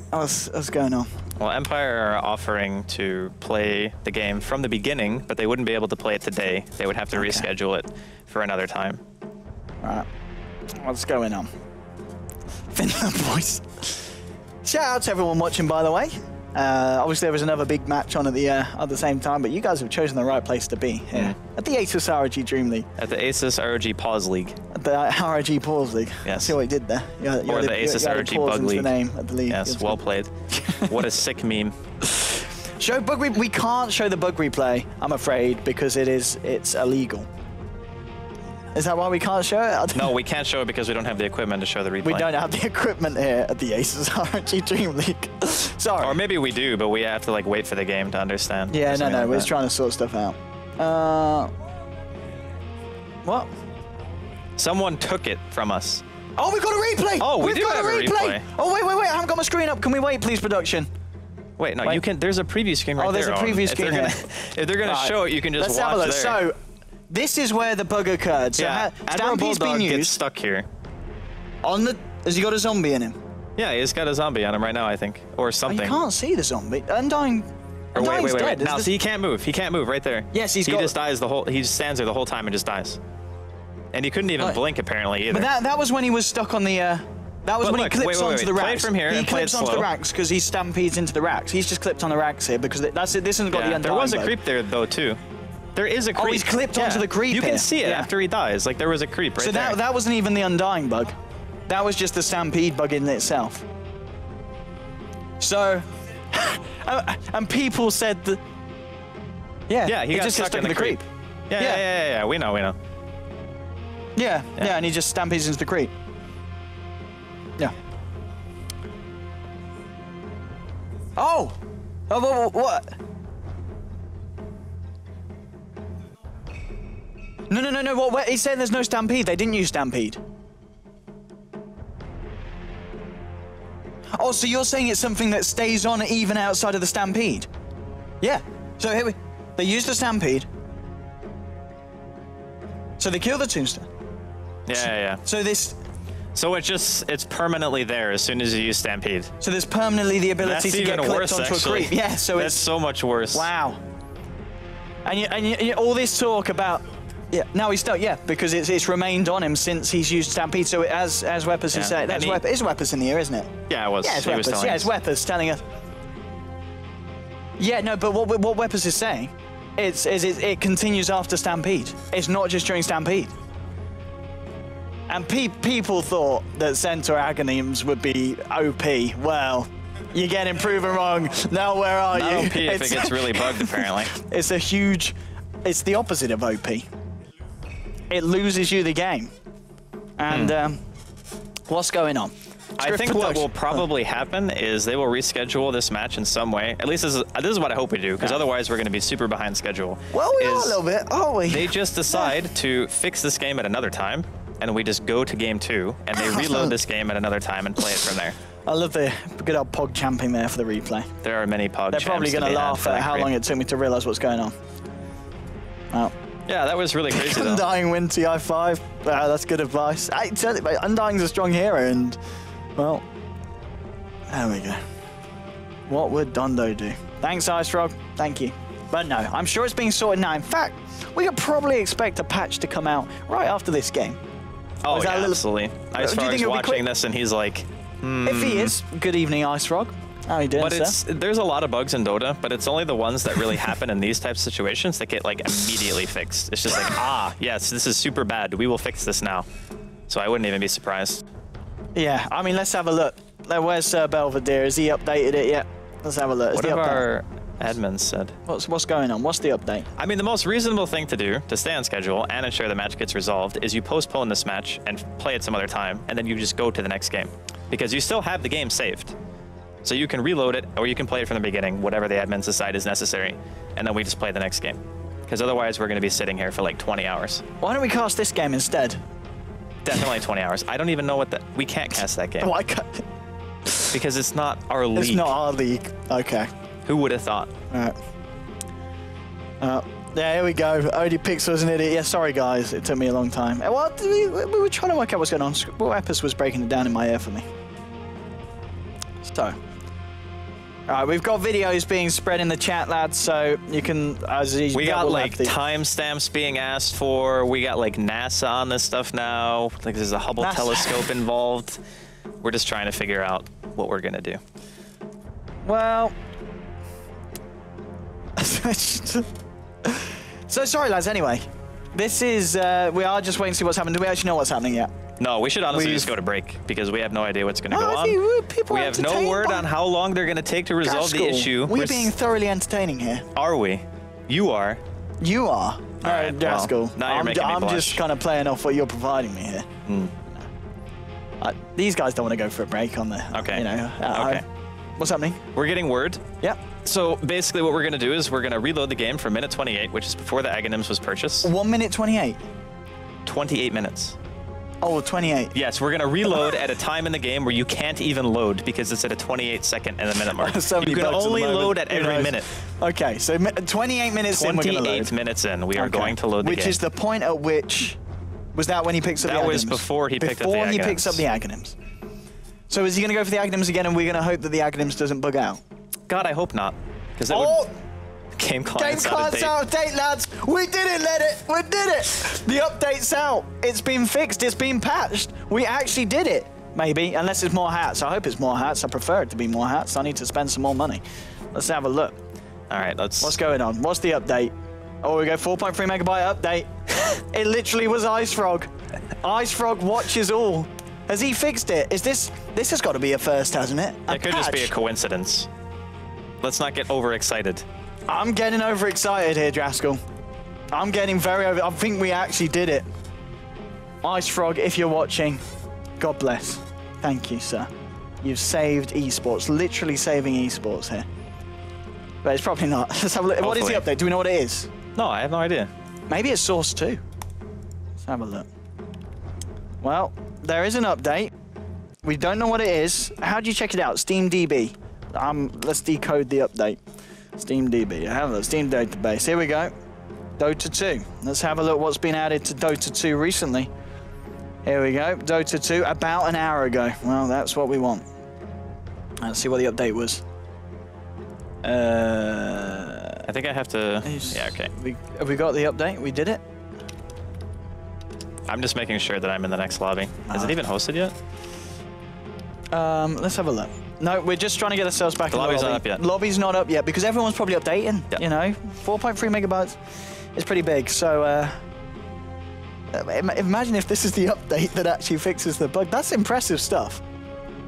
what's going on? Well, Empire are offering to play the game from the beginning, but they wouldn't be able to play it today. They would have to reschedule it for another time. Right, what's going on? Finland boys. Shout out to everyone watching, by the way. Obviously, there was another big match on at the same time, but you guys have chosen the right place to be here at the ASUS ROG DreamLeague. At the ASUS ROG Pause League. At the ROG Pause League. Yes. See what he did there. Or the ASUS ROG Bug League. The name of the league. Yes, well played. What a sick meme. Show bug replay. We can't show the bug replay, I'm afraid, because it's illegal. Is that why we can't show it? No, we can't show it because we don't have the equipment to show the replay. We don't have the equipment here at the ASUS ROG DreamLeague. Sorry. Or maybe we do, but we have to like wait for the game to understand. Yeah, no, we're just trying to sort stuff out. What? Someone took it from us. Oh, we've got a replay! Oh, we've got a replay. Oh, wait, I haven't got my screen up. Can we wait, please, production? Wait, no, you can. There's a preview screen right there. Oh, there's a preview screen here. If they're gonna show it, you can just watch there. So, this is where the bug occurred. So yeah, Stampede's been used. Gets stuck here. On the, has he got a zombie in him? Yeah, he's got a zombie on him right now, I think, or something. Oh, you can't see the zombie. Undying's dead. Now, see, he can't move. He can't move right there. Yes, he just dies the whole. He just stands there the whole time and just dies. And he couldn't even blink apparently either. But that was when he was stuck on the. That was when he clips onto the racks. Play it from here he and play it clips onto the racks because he stampedes into the racks. He's just clipped on the racks here because that's it. This hasn't got the undying. There was a creep there though too. There is a creep. Oh, he's clipped onto the creep. You can see it after he dies. Like there was a creep right there. So that wasn't even the undying bug. That was just the stampede bug in itself. So, and people said that. Yeah, he got just stuck in the creep. Yeah. We know. Yeah, and he just stampedes into the creep. Yeah. Oh, what? No. What? He's saying there's no stampede. They didn't use stampede. Oh, so you're saying it's something that stays on even outside of the stampede? Yeah. So here they use the stampede. So they kill the tombstone. Yeah. So this. So it's permanently there as soon as you use stampede. So there's permanently the ability to get clipped onto a creep. Yeah. So that's so much worse. Wow. And you, all this talk about. Yeah, now he's stuck. Yeah, because it's remained on him since he's used stampede. So as Weppers is saying, it's Weppers in the air, isn't it? Yeah, it was. Yeah, it's Weppers. Yeah, it's Weppers telling us. Yeah, no, but what Weppers is saying, it continues after stampede. It's not just during stampede. And people thought that Centaur Agonyms would be OP. Well, you're getting proven wrong. Now where are you? Not OP if it gets really bugged, apparently. It's the opposite of OP. It loses you the game. And what's going on? I think what will probably happen is they will reschedule this match in some way. At least this is what I hope we do, because otherwise we're going to be super behind schedule. Well, we are a little bit, aren't we? They just decide to fix this game at another time, and we just go to game 2, and they reload this game at another time and play it from there. I love the good old Pog champing there for the replay. There are many Pog champs. They're probably going to laugh at how long it took me to realize what's going on. Well. Yeah, that was really crazy though. Undying win TI5. That's good advice. I tell you, Undying's a strong hero, and well, there we go. What would Dondo do? Thanks, Ice Frog. Thank you. But no, I'm sure it's being sorted now. In fact, we could probably expect a patch to come out right after this game. Oh, yeah, absolutely. Ice Frog's watching this and he's like, If he is, good evening, Ice Frog. How are you doing, sir? There's a lot of bugs in Dota, but it's only the ones that really happen in these types of situations that get like immediately fixed. It's just like, yes, this is super bad. We will fix this now. So I wouldn't even be surprised. Yeah, I mean, let's have a look. Where's Sir Belvedere? Has he updated it yet? Let's have a look. What have our admins said? What's going on? What's the update? I mean, the most reasonable thing to do to stay on schedule and ensure the match gets resolved is you postpone this match and play it some other time, and then you just go to the next game. Because you still have the game saved. So you can reload it, or you can play it from the beginning, whatever the admins decide is necessary, and then we just play the next game. Because otherwise, we're going to be sitting here for like 20 hours. Why don't we cast this game instead? Definitely 20 hours. I don't even know what we can't cast that game. Why can't? Because it's not our league. It's not our league. Okay. Who would have thought? All right. Yeah, here we go. Odie Pixel's an idiot. Yeah, sorry guys, it took me a long time. Well, we were trying to work out what's going on. Epis was breaking it down in my ear for me. So, all right, we've got videos being spread in the chat, lads. So you can, as usual, we got like timestamps being asked for. We got like NASA on this stuff now. Like there's a Hubble telescope involved. We're just trying to figure out what we're gonna do. Well. So sorry, lads. Anyway, this is we are just waiting to see what's happening. Do we actually know what's happening yet? No, we should honestly just go to break because we have no idea what's going to go on. We have no word on how long they're going to take to resolve the issue. We're being thoroughly entertaining here. Are we? You are. You are. All right, that's cool. Now you're making me blush. I'm just kind of playing off what you're providing me here. These guys don't want to go for a break on the. Okay. You know. Okay. What's happening? We're getting word. Yeah. So basically what we're going to do is we're going to reload the game for minute 28, which is before the Aghanims was purchased. 1 minute 28? 28 minutes. Oh, 28. Yes, we're going to reload at a time in the game where you can't even load because it's at a 28-second and a minute mark. You can only load at every minute. Okay, so 28 minutes in, we're going to load. 28 minutes in, we are going to load the game. Which is the point at which... Was that when he picks up the Aghanims? That was before he picked up the Aghanims. Before he picks up the Aghanims. So is he going to go for the Aghanims again and we're going to hope that the Aghanims doesn't bug out? God, I hope not. Because game client's out of date, lads. We didn't let it. We did it. The update's out. It's been fixed. It's been patched. We actually did it. Maybe, unless it's more hats. I hope it's more hats. I prefer it to be more hats. I need to spend some more money. Let's have a look. All right, What's going on? What's the update? Oh, we go 4.3 megabyte update. It literally was Ice Frog. Ice Frog watches all. Has he fixed it? Is this has got to be a first, hasn't it? It could just be a coincidence. Let's not get overexcited. I'm getting overexcited here, Draskell. I'm getting very over. I think we actually did it. Ice Frog, if you're watching, God bless. Thank you, sir. You've saved esports, literally saving esports here. But it's probably not. Let's have a look. Hopefully. What is the update? Do we know what it is? No, I have no idea. Maybe it's Source 2. Let's have a look. Well, there is an update. We don't know what it is. How do you check it out? SteamDB. Let's decode the update. SteamDB. I have a Steam database. Here we go. Dota 2. Let's have a look what's been added to Dota 2 recently. Here we go. Dota 2 about an hour ago. Well, that's what we want. Let's see what the update was. I think I have to... Yeah, okay. Have we got the update? We did it? I'm just making sure that I'm in the next lobby. Is it even hosted yet? Let's have a look. No, we're just trying to get ourselves back in the lobby. Lobby's not up yet. Lobby's not up yet because everyone's probably updating. Yep. You know, 4.3 megabytes is pretty big. So imagine if this is the update that actually fixes the bug. That's impressive stuff.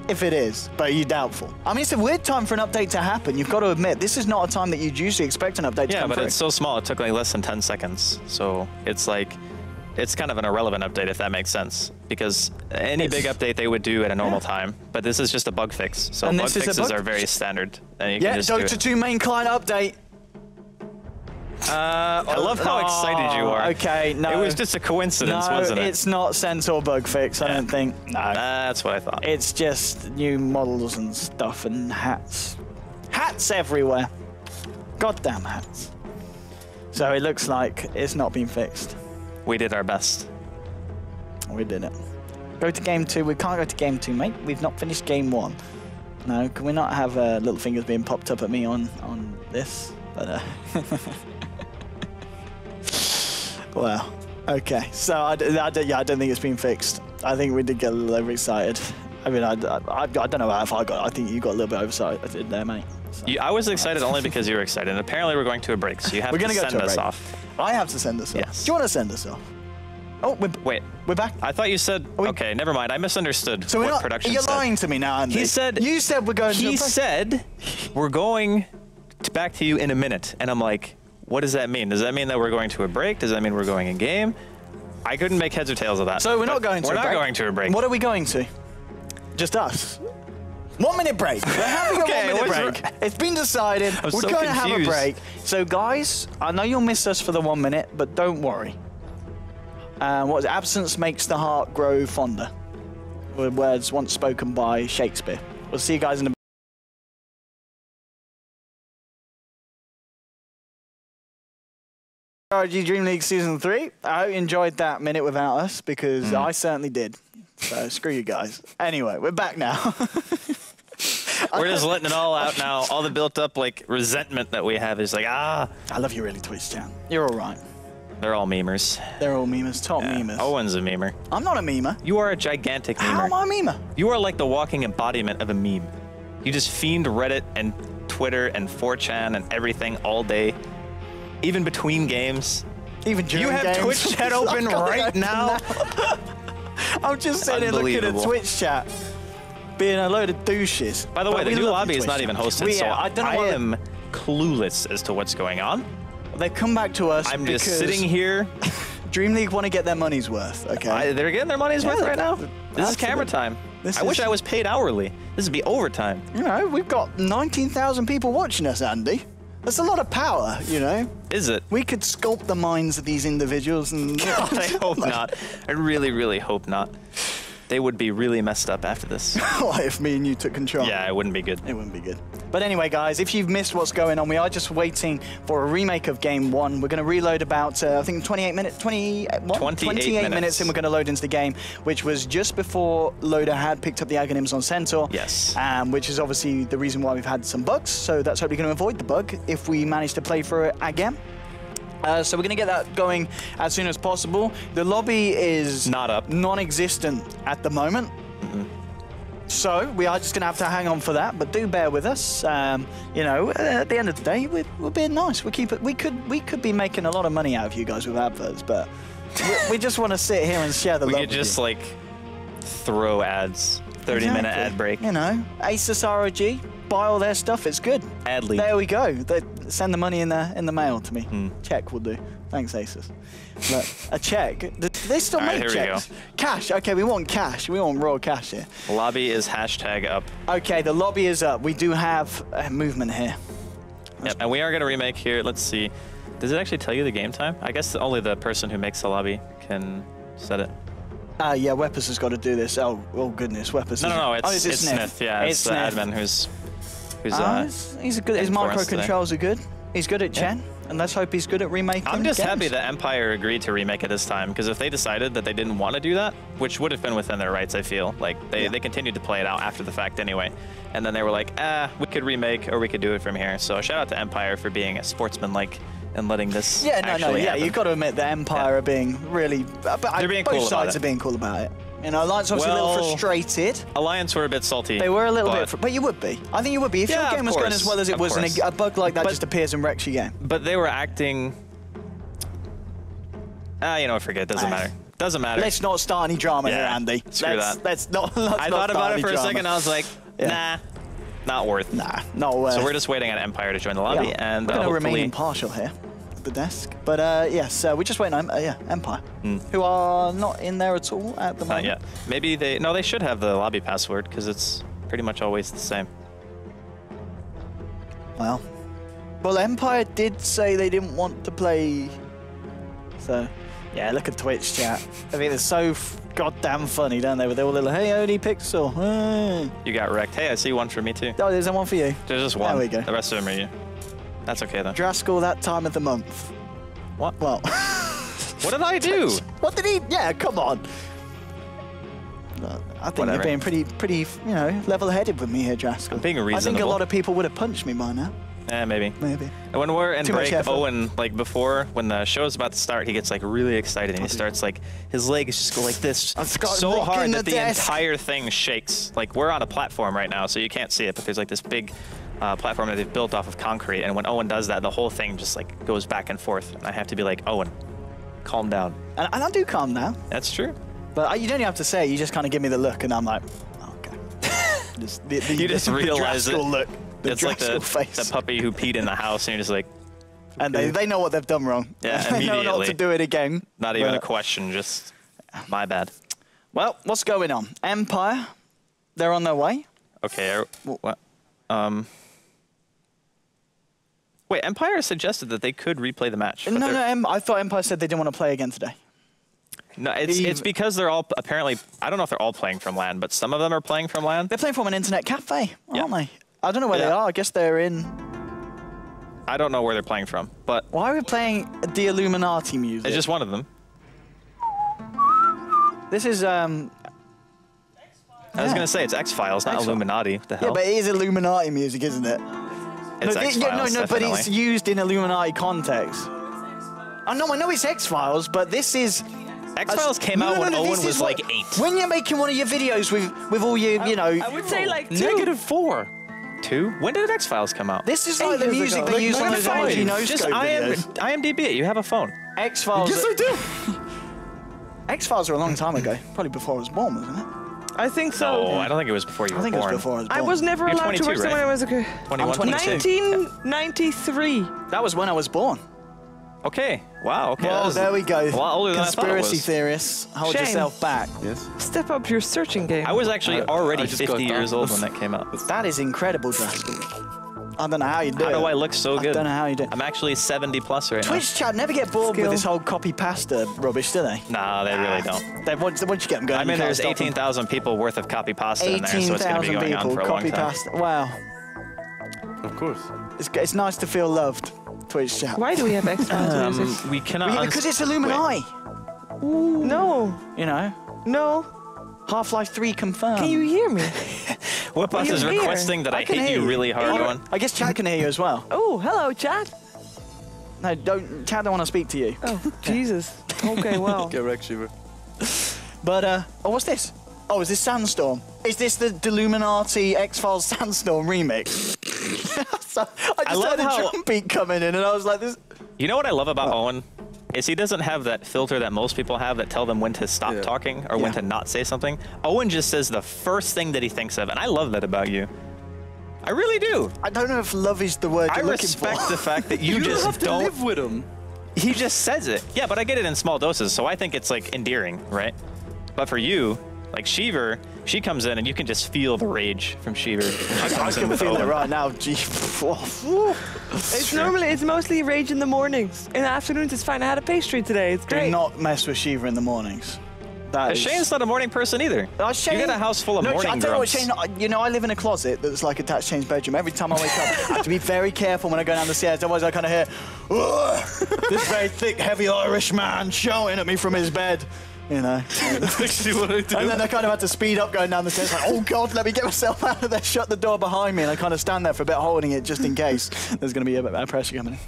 If it is, but you're doubtful. I mean, it's a weird time for an update to happen. You've got to admit, this is not a time that you'd usually expect an update to come through. Yeah, but it's so small. It took like less than 10 seconds. So it's like, it's kind of an irrelevant update, if that makes sense. Because any big update they would do at a normal time, but this is just a bug fix. So bug fixes are very standard. And you can just Dota 2 main client update. I love how excited you are. Okay, no. It was just a coincidence, wasn't it? No, it's not Centaur bug fix, I don't think. No. That's what I thought. It's just new models and stuff and hats. Hats everywhere. Goddamn hats. So it looks like it's not been fixed. We did our best. We did it. Go to game 2. We can't go to game 2, mate. We've not finished game 1. No, can we not have little fingers being popped up at me on this? But well, okay. So I don't think it's been fixed. I think we did get a little overexcited. I mean, I don't know if I got. I think you got a little bit overexcited there, mate. So. I was excited only because you were excited. And apparently, we're going to a break, so you have to send us off. I have to send us off. Yes. Do you want to send us off? Oh, wait. We're back. I thought you said. Okay, never mind. I misunderstood. So what production you're said. lying to me now, Andy. He said. You said we're going. He said we're going back to you in a minute, and I'm like, what does that mean? Does that mean that we're going to a break? Does that mean we're going in game? I couldn't make heads or tails of that. So we're not going to. We're not going to a break. What are we going to? Just us. 1 minute break. We're having a 1 minute break. It's been decided. We're going to have a break. So guys, I know you'll miss us for the 1 minute, but don't worry. What is it? Absence makes the heart grow fonder. Words once spoken by Shakespeare. We'll see you guys in a ROG DreamLeague Season 3. I hope you enjoyed that minute without us, because I certainly did. So screw you guys. Anyway, we're back now. We're just letting it all out now. All the built up like resentment that we have is like, I love you really, Twitch chat. You're all right. They're all memers. They're all memers, top memers. Owen's a memer. I'm not a memer. You are a gigantic memer. How am I a memer? You are like the walking embodiment of a meme. You just fiend Reddit and Twitter and 4chan and everything all day. Even between games. Even during games. You have Twitch chat open right now. I'm just sitting here looking at Twitch chat, being a load of douches. By the way, the new lobby is not even hosted, so I am clueless as to what's going on. They come back to us. I'm just sitting here. DreamLeague want to get their money's worth, okay? They're getting their money's worth right now. This is camera time. I wish I was paid hourly. This would be overtime. You know, we've got 19,000 people watching us, Andy. That's a lot of power, you know? Is it? We could sculpt the minds of these individuals and... God, I hope not. I really, really hope not. They would be really messed up after this. What if me and you took control? Yeah, it wouldn't be good. It wouldn't be good. But anyway, guys, if you've missed what's going on, we are just waiting for a remake of Game 1. We're going to reload about, I think, 28 minutes and we're going to load into the game, which was just before Loader had picked up the Aghanims on Centaur. Yes. Which is obviously the reason why we've had some bugs. So that's hopefully going to avoid the bug if we manage to play through it again. So we're going to get that going as soon as possible. The lobby is not up, non-existent at the moment. So we are just going to have to hang on for that, but do bear with us. You know, at the end of the day, we're being nice. We could be making a lot of money out of you guys with adverts, but we just want to sit here and share the love. We could just like throw ads, 30-minute ad break. You know, ASUS ROG. Buy all their stuff, it's good. Adly. There we go. Send the money in the mail to me. Check will do. Thanks, ASUS. But a check. They still make checks. Cash. Okay, we want cash. We want raw cash here. Lobby is hashtag up. Okay, the lobby is up. We do have movement here. Yep, and we are going to remake here. Let's see. Does it actually tell you the game time? I guess only the person who makes the lobby can set it. Yeah, Weppers has got to do this. Oh goodness, Weppers. No, it's Sniff. Yeah, it's the admin who's he's good. His micro controls are good. He's good at Chen, and let's hope he's good at remaking. I'm just happy that Empire agreed to remake it this time, because if they decided that they didn't want to do that, which would have been within their rights, I feel like they continued to play it out after the fact anyway, and then they were like, we could remake or we could do it from here. So shout out to Empire for being a sportsman-like and letting this. Yeah, happen. You've got to admit that Empire are being really. They're being both cool sides are being cool about it. You know, Alliance was a little frustrated. Alliance were a bit salty. They were a little bit, but you would be. I think you would be. If your game was going as well as it was, and a bug like that just appears and wrecks your game. But they were acting... you know, forget it. Doesn't matter. Doesn't matter. Let's not start any drama here, Andy. Screw that. Let's not I thought about it for a second. I was like, nah, not worth. Nah, not worth. So we're just waiting on Empire to join the lobby, and we're going to remain impartial here. The desk, but yes, we're just waiting on Empire, who are not in there at all at the moment. Not yet. Maybe they should have the lobby password, because it's pretty much always the same. Well, Empire did say they didn't want to play. So yeah, look at Twitch chat. I mean, it's so goddamn funny, don't they? With their little hey OD Pixel. Hey. You got wrecked. Hey, I see one for me too. Oh, there's one for you. There's just one. There we go. The rest of them are you. That's okay, though. Draskell, that time of the month. What? Well. What did I do? What did he... Yeah, come on. I think you're being pretty, you know, level-headed with me here, Draskell. I'm being reasonable. I think a lot of people would have punched me by now. Maybe. Maybe. And when we're in break, Owen, like before, when the show's about to start, he gets like really excited and he starts like, his legs just go like this so hard that the entire thing shakes. Like we're on a platform right now, so you can't see it, but there's like this big platform that they've built off of concrete. And when Owen does that, the whole thing just like goes back and forth. And I have to be like, Owen, calm down. And I do calm down. That's true. But you don't even have to say it. You just kind of give me the look, and I'm like, oh, okay. You just realize it. Look. It's like the puppy who peed in the house, and you're just like... And they know what they've done wrong. Yeah, immediately. They know not to do it again. Not even a question, just my bad. Well, what's going on? Empire, they're on their way. Okay, what? Wait, Empire suggested that they could replay the match. No, I thought Empire said they didn't want to play again today. No, it's because they're all apparently... I don't know if they're all playing from LAN, but some of them are playing from LAN. They're playing from an internet cafe, aren't they? I don't know where they are. I guess they're in... I don't know where they're playing from, but... Why are we playing the Illuminati music? It's just one of them. This is... I was going to say, it's X-Files, not Illuminati. What the hell? Yeah, but it is Illuminati music, isn't it? It's X-Files, no, but it's used in Illuminati context. I know it's X-Files, but this is... X-Files came out when Owen was like 8. When you're making one of your videos with all your, you know... I would say like 2. -4. 2? When did X-Files come out? This is like the music they use on those energy no-scope Just IMDb it. You have a phone. X-Files... Yes, I do. X-Files were a long time ago. Probably before I was born, wasn't it? I think so. No, I don't think it was before you were born. I think it was before I was born. I was never allowed to watch them when I was a kid. 1993. That was when I was born. Okay. Wow. Okay. Well, there we go. A lot older than Conspiracy theorists, hold yourself back. Yes. Step up your searching game. I was actually already 50 years old when that came out. That is incredible, Draskell. I don't know how you do it. How do I look so good? I don't know how you do it. I'm actually 70 plus right now. Twitch chat never get bored with this whole copy pasta rubbish, do they? Nah, they really don't. Once you get them going, I mean, there's 18,000 people worth of copy pasta in there, so it's going to be going on for a long time. Wow. Of course. It's nice to feel loved, Twitch chat. Why do we have X-Files music? We cannot... Because it's Illuminati. No. You know? No. Half-Life 3 confirmed. Can you hear me? Whip-Us is requesting that I hit you really hard on. I guess chat can hear you as well. Oh, hello, chat. No, chat don't want to speak to you. Oh, Jesus. Okay, well. Get wrecked, Shiver. But, oh, what's this? Oh, is this Sandstorm? Is this the Illuminati X-Files Sandstorm remix? I just heard a drum beat coming in and I was like, this... You know what I love about Owen? Is he doesn't have that filter that most people have that tell them when to stop talking or when to not say something. Owen just says the first thing that he thinks of, and I love that about you. I really do. I don't know if love is the word you're looking for. I respect the fact that you just have to don't live with him. He just says it. Yeah, but I get it in small doses, so I think it's like endearing, right? But for you, like Shiver, she comes in and you can just feel the rage from Shiver. I can feel it right now. Gee. It's mostly rage in the mornings. In the afternoons, it's fine. I had a pastry today. It's great. Do not mess with Shiva in the mornings. Shane's not a morning person either. Shane, you got a house full of morning grumps. Shane, you know, I live in a closet that's like attached to Shane's bedroom. Every time I wake up, I have to be very careful when I go down the stairs. Otherwise, I kind of hear this very thick, heavy Irish man shouting at me from his bed. You know. That's actually what I do. And then I kind of had to speed up going down the stairs. Like, oh God, let me get myself out of there. Shut the door behind me, and I kind of stand there for a bit, holding it just in case there's going to be a bit of pressure coming in.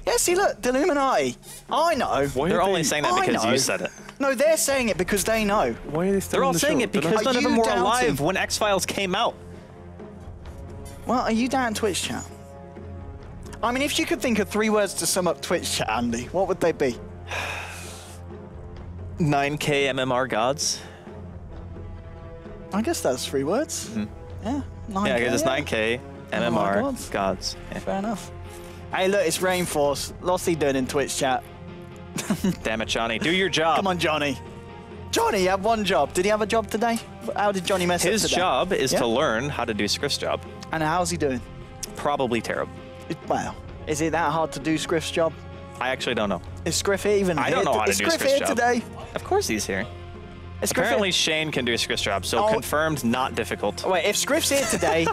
Yeah, see, look, the Illuminati. I know. They're only saying that because you said it. No, they're saying it because they know. Why are they still They're all saying it because none of them were alive when X-Files came out. Well, are you down Twitch chat? I mean, if you could think of 3 words to sum up Twitch chat, Andy, what would they be? 9K MMR gods. I guess that's 3 words. Mm-hmm. Yeah, 9K. Yeah, because it's 9K MMR gods. Yeah. Fair enough. Hey, look, it's Rainforce. What's he doing in Twitch chat? Damn it, Johnny. Do your job. Come on, Johnny. Johnny, you had one job. Did he have a job today? How did Johnny mess up today? His job is to learn how to do Scriff's job. And how's he doing? Probably terrible. Well, is it that hard to do Scriff's job? I actually don't know. Is Scriff even here? I don't know how to do Scriff's job. Today? Of course he's here. Apparently Shane can do Scriff's job, so confirmed, not difficult. Wait, if Scriff's here today,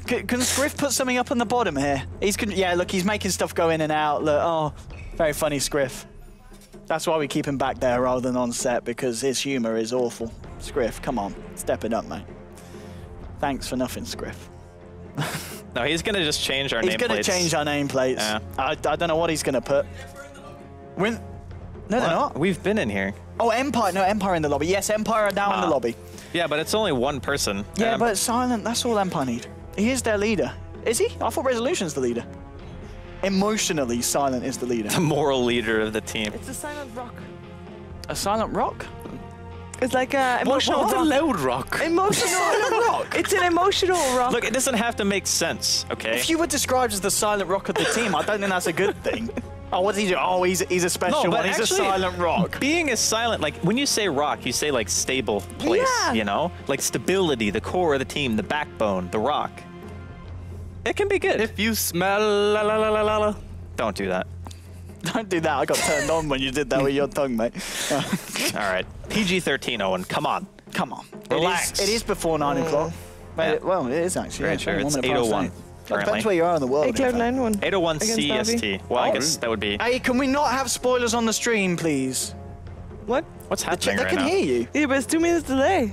can Scriff put something up on the bottom here? Yeah, look, he's making stuff go in and out. Look, oh, very funny, Scriff. That's why we keep him back there rather than on set, because his humour is awful. Scriff, come on, step it up, mate. Thanks for nothing, Scriff. No, he's going to just change our nameplates. He's going to change our nameplates. Yeah. I don't know what he's going to put. No, they're not. We've been in here. Oh, Empire. No, Empire in the lobby. Yes, Empire are down in the lobby. Yeah, but it's only one person. Yeah, but Silent, that's all Empire need. He is their leader. Is he? I thought Resolution's the leader. Emotionally, Silent is the leader. The moral leader of the team. It's a silent rock. A Silent Rock? It's like a emotional What's a rock. loud rock? Emotional rock. It's an emotional rock. Look, it doesn't have to make sense, okay? If you were described as the Silent Rock of the team, I don't think that's a good thing. Oh, what does he do? Oh, he's a special one. He's actually, a Silent Rock. Being a silent, like when you say rock, you say like stable place, you know? Like stability, the core of the team, the backbone, the rock. It can be good. If you smell la la la la la la. Don't do that. Don't do that. I got turned on when you did that with your tongue, mate. All right. PG-13, Owen. Come on. Come on. Relax. It is before 9 o'clock. Yeah. Well, it is actually. Very sure. It's 8:01. Depends where you are in the world. Hey, Cloud9 one. 8:01 Against CST. Well, I guess that would be... Hey, can we not have spoilers on the stream, please? What? What's happening They right can now? hear you. Yeah, but it's 2 minutes delay.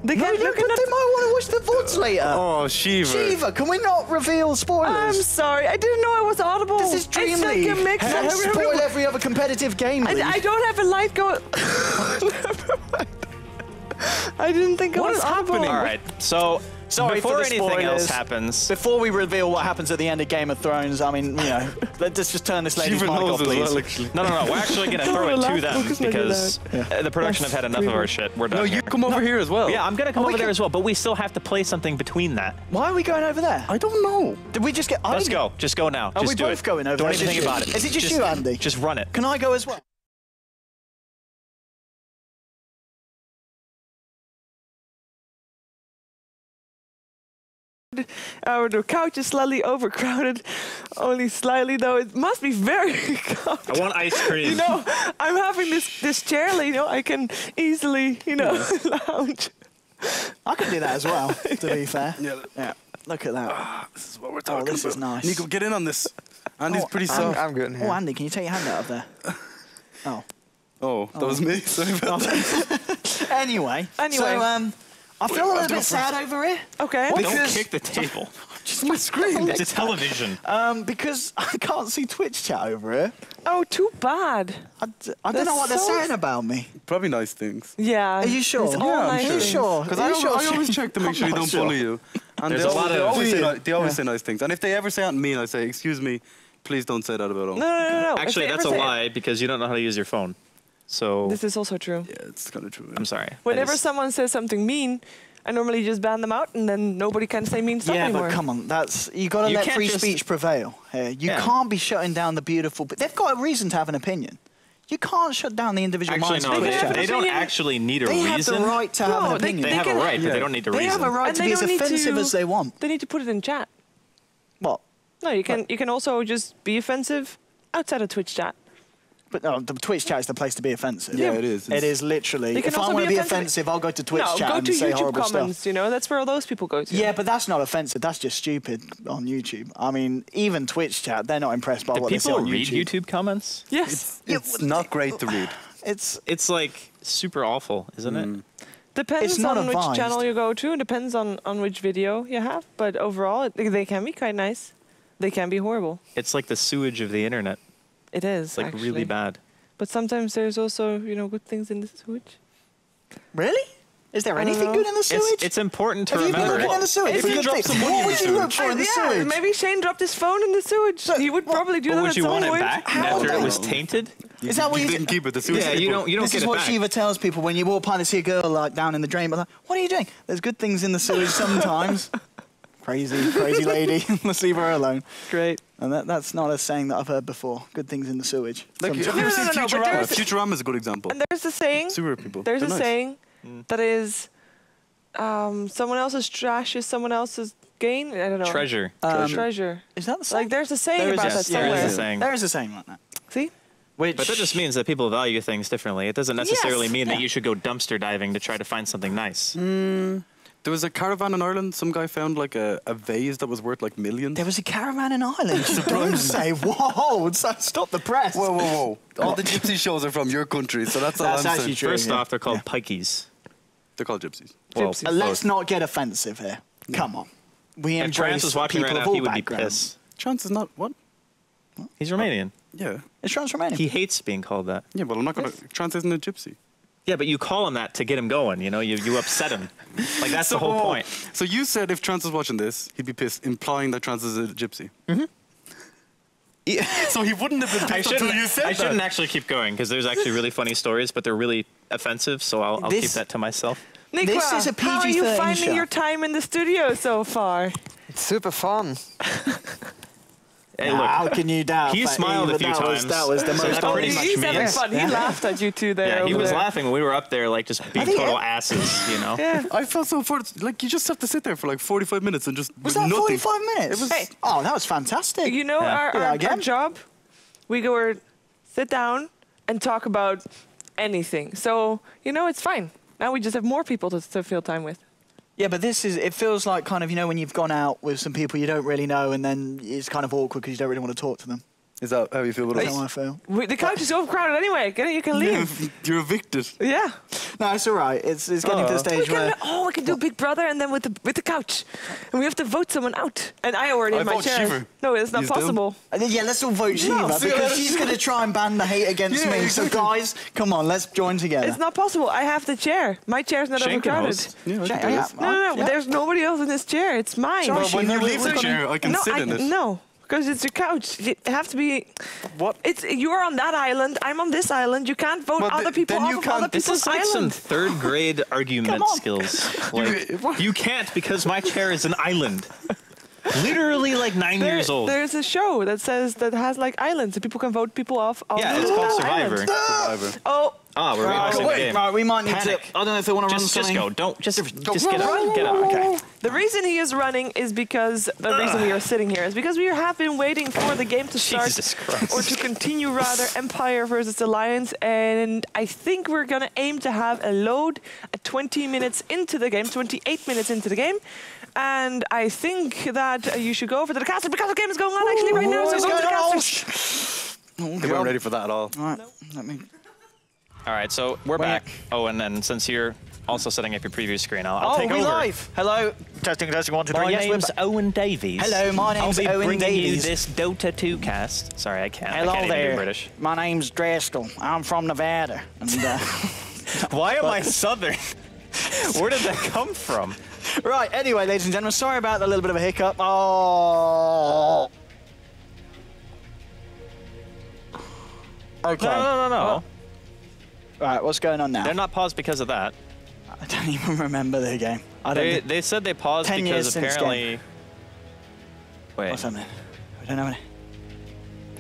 They No, can't but look they at might want to watch the VODs later. Oh, Shiva. Shiva, can we not reveal spoilers? I'm sorry. I didn't know I was audible. This is DreamLeague. It's like a mix Don't of spoil every other competitive game. I don't have a light going. Never mind. I didn't think I What was is audible. happening? All right. So, Sorry for before the anything spoilers. else happens... Before we reveal what happens at the end of Game of Thrones, I mean, you know, let's just turn this lady's Shiva mic knows off, as please. well, actually. No, we're actually going to throw it to them because the production have had enough of our shit. We're done No, here. you come over here as well. Yeah, I'm going to come Oh, we over there can- as well, but we still have to play something between that. Why are we going over there? I don't know. Did we just get... Let's go. Just go now. Are Just we do both it. going over Don't there? even think Just about you? it. Is it just you, Andy? Just run it. Can I go as well? The couch is slightly overcrowded, only slightly though. It must be very cold. I want ice cream. You know, I'm having this chair, you know, I can easily, you know, lounge. I can do that as well, to be fair. Yeah. Look at that. This is what we're talking about. this is nice. Nico, get in on this. Andy's pretty soft. I'm good Oh, Andy, can you take your hand out of there? Oh. Oh, that was me. Sorry about that. Anyway, so, I feel a little bit sad over here. Okay. Don't kick the table. Just my screen. It's a television. Because I can't see Twitch chat over here. Oh, too bad. I don't That's know what they're so- saying about me. Probably nice things. Yeah. Are you sure? It's all Yeah, I'm nice Are you things. sure? Because Are you sure? I always check to make sure I'm they not don't sure. bully you. And There's they a lot always, of- they always say nice things. And if they ever say something mean, I say, excuse me, please don't say that about all. No. Actually, If they that's a ever say- lie because you don't know how to use your phone. So, This is also true. Yeah, it's kind of true. I'm sorry. Whenever That is- someone says something mean, I normally just ban them out, and then nobody can say mean stuff Yeah, anymore. but come on, you got to You let can't free just- speech prevail here. You Yeah. can't be shutting down the beautiful. But they've got a reason to have an opinion. You can't shut down the individual Actually, minds no, of They Twitch have an they chat. don't opinion. actually need a They have reason. the right to have No, an they- opinion. They have a can- right, but Yeah. they don't need a They reason. have a right And to they be as don't need offensive to- as they want. They need to put it in chat. What? No, you can also just be offensive outside of Twitch chat. But no, the Twitch chat is the place to be offensive. Yeah, it is. It is literally. They can If I also want to be be offensive- offensive, I'll go to Twitch No, chat go and to say YouTube horrible comments. stuff. You know, that's where all those people go to. Yeah, but that's not offensive. That's just stupid on YouTube. I mean, even Twitch chat, they're not impressed by Do what they see people on read YouTube. YouTube comments? Yes. It's not great to read. It's like super awful, isn't it? Depends It's not on which advised. channel you go to. Depends on which video you have. But overall, they can be quite nice. They can be horrible. It's like the sewage of the internet. It is, It's like actually. really bad. But sometimes there's also, you know, good things in the sewage. Really? Is there I don't anything know. good in the sewage? It's important to Have you been remember. looking in the sewage? If for you good drop things? some money What in would the you look sewage, for in the Yeah, sewage? maybe Shane dropped his phone in the sewage. He would probably do But that would at you some want it point. back How after it would was they- tainted? Is that what you didn't keep it? The sewage Yeah, you don't This get is it what back. Shiva tells people when you walk past and see a girl like down in the drain. But like, what are you doing? There's good things in the sewage sometimes. Crazy lady. Let's leave her alone. Great. And that's not a saying that I've heard before. Good things in the sewage. Like, have Sometimes. you ever seen No, but Futurama? there's- Futurama is a good example. And there's a saying. Sewer people. There's They're a nice. saying that is, someone else's trash is someone else's gain. I don't know. Treasure. Treasure. Is that the saying? Like there's a saying There is about a- that yeah, there somewhere. is a saying. There is a saying like that. See? Which, But that just means that people value things differently. It doesn't necessarily mean yeah. that you should go dumpster diving to try to find something nice. There was a caravan in Ireland. Some guy found like a vase that was worth like millions. There was a caravan in Ireland. Don't say, whoa, stop the press. Whoa, whoa, whoa. All the gypsy shows are from your country, so that's all I'm actually saying. true. First off, they're called pikeys. They're called gypsies. Well, Let's not get offensive here. Come on. We if Trans embrace was watching people right of now, all he would be backgrounds. pissed. Chance is not what? He's Romanian. Yeah. It's Trans Romanian. He hates being called that. Yeah, but I'm not gonna. Chance isn't a gypsy. Yeah, but you call him that to get him going. You know, you upset him. Like that's the whole point. So you said if Trance was watching this, he'd be pissed, implying that Trance is a gypsy. Mm-hmm. Yeah. So he wouldn't have been pissed until you said I that. shouldn't actually keep going because there's actually really funny stories, but they're really offensive. So I'll keep that to myself. Nicola, This is a how are you PG-13 finding show. your time in the studio so far? It's super fun. Hey, How look. can you doubt? He that smiled a few that times. that was the So most that pretty honest. much He's means- having fun. He laughed at you two there. Yeah, he over was there. laughing when we were up there, like just being think total it- asses. You know. Yeah. I felt so fortunate. Like you just have to sit there for like 45 minutes and just Was with that nothing. 45 minutes? It was. Hey. Oh, that was fantastic. You know, Yeah. our, Do that our again? job, we go sit down and talk about anything. So, you know, it's fine. Now we just have more people to fill time with. Yeah, but it feels like kind of, you know, when you've gone out with some people you don't really know and then it's kind of awkward because you don't really want to talk to them. Is that how you feel about That's how I us? feel. The couch is overcrowded anyway. You can leave. You're evicted. Yeah. No, it's all right. It's getting to the stage where... We can do Big Brother and then with the couch. And we have to vote someone out. And I already have my vote chair. Shiver. No, it's not You still? possible. Yeah, let's all vote Shiva see, because she's going to try and ban the hate against Yeah, me. So, guys, come on, let's join together. It's not possible. I have the chair. My chair's not Shane can overcrowded. host. Yeah, I Yeah, can do yeah. this. No. Yeah. There's nobody else in this chair. It's mine. Sorry, Well, when Shiva, you leave we're the gonna- chair, I can sit in it. No, because it's your couch. You have to be. What? You're on that island. I'm on this island. You can't vote Well, other people then off you of can't- other This people's is like some island. third grade argument Come on. skills. Like, what? you can't because my chair is an island. Literally like 9 years old. There's a show that has like islands, and people can vote people off. Yeah, the it's called island. Survivor. Survivor. Oh, Ah, we're Right, rehosting the wait, game. right, we might need Panic. to... I don't know if they want to run Just something. go. Don't just get up. Get up. Okay. the reason he is running is because the reason we are sitting here is because we have been waiting for the game to start Jesus Christ. or to continue rather Empire versus Alliance, and I think we're gonna aim to have a load at 20 minutes into the game, 28 minutes into the game. And I think that you should go over to the caster because the game is going on actually right now. So What's go to the going on? casters. They weren't ready for that at all. All right, let me... All right, so we're back. Oh, and then since you're also setting up your preview screen, I'll take we over. live. Hello. Testing, 1, 2, 3. My Yes, we're name's back. Owen Davies. Hello, my name's I'll be Owen bringing Davies. you this Dota 2 cast. Sorry, I can't. I Hello can't even there. do British. My name's Driscoll. I'm from Nevada. And, Why am I Southern? Where did that come from? right, anyway, ladies and gentlemen, sorry about the little bit of a hiccup. Oh. Okay. No. Right, what's going on now? They're not paused because of that. I don't even remember the game. I don't think- They said they paused 10 years because since apparently. Wait. What's happening? I don't know.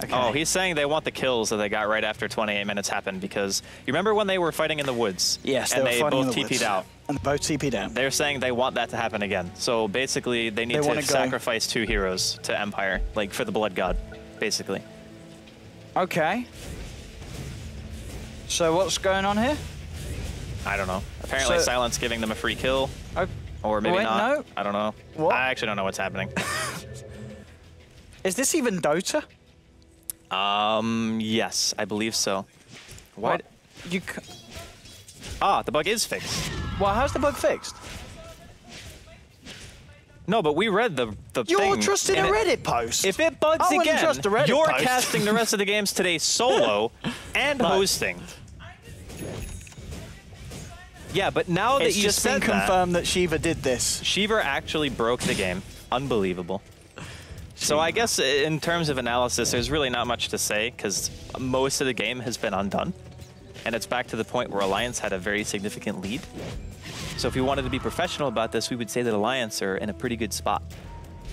Okay. Oh, he's saying they want the kills that they got right after 28 minutes happened because you remember when they were fighting in the woods? Yes, and they were fighting in both the TP'd woods. out. And both TP'd out. They're saying they want that to happen again. So basically, they need They to wanna go- sacrifice 2 heroes to Empire, like for the Blood God, basically. Okay. So what's going on here? I don't know. Apparently, So- Silent's giving them a free kill, Oh, or maybe wait, not. no. I don't know. What? I actually don't know what's happening. is this even Dota? Yes, I believe so. Why? What? You. Ah, the bug is fixed. Well, how's the bug fixed? No, but we read the You're thing. trusting a and Reddit post. If it bugs I wouldn't again, trust a Reddit you're post. casting the rest of the games today solo and Right. hosting. Yeah, but now that it's you just been said that, confirmed that Shiva did this. Shiver actually broke the game. Unbelievable. So I guess in terms of analysis, there's really not much to say because most of the game has been undone. And it's back to the point where Alliance had a very significant lead. So if we wanted to be professional about this, we would say that Alliance are in a pretty good spot.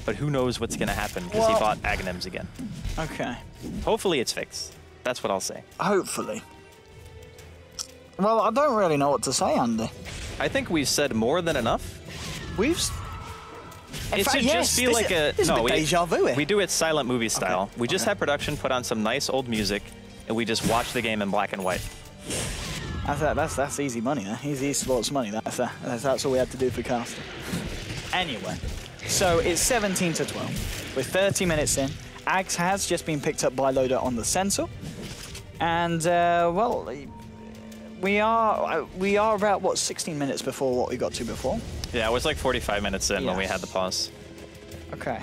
But who knows what's going to happen because he Well- bought Aghanims again. Okay. Hopefully it's fixed. That's what I'll say. Hopefully. Well, I don't really know what to say, Andy. I think we've said more than enough. We've. In It fact, should yes, just be this like is, a this is a bit deja vu. we do it silent movie style. We just okay. have production put on some nice old music, and we just watch the game in black and white. That's easy money. Easy esports money. That's all we had to do for casting. Anyway, so it's 17-12. We're 30 minutes in. Ags has just been picked up by Loader on the sensor, and well, we are about what 16 minutes before what we got to before. Yeah, it was like 45 minutes in when we had the pause. Okay.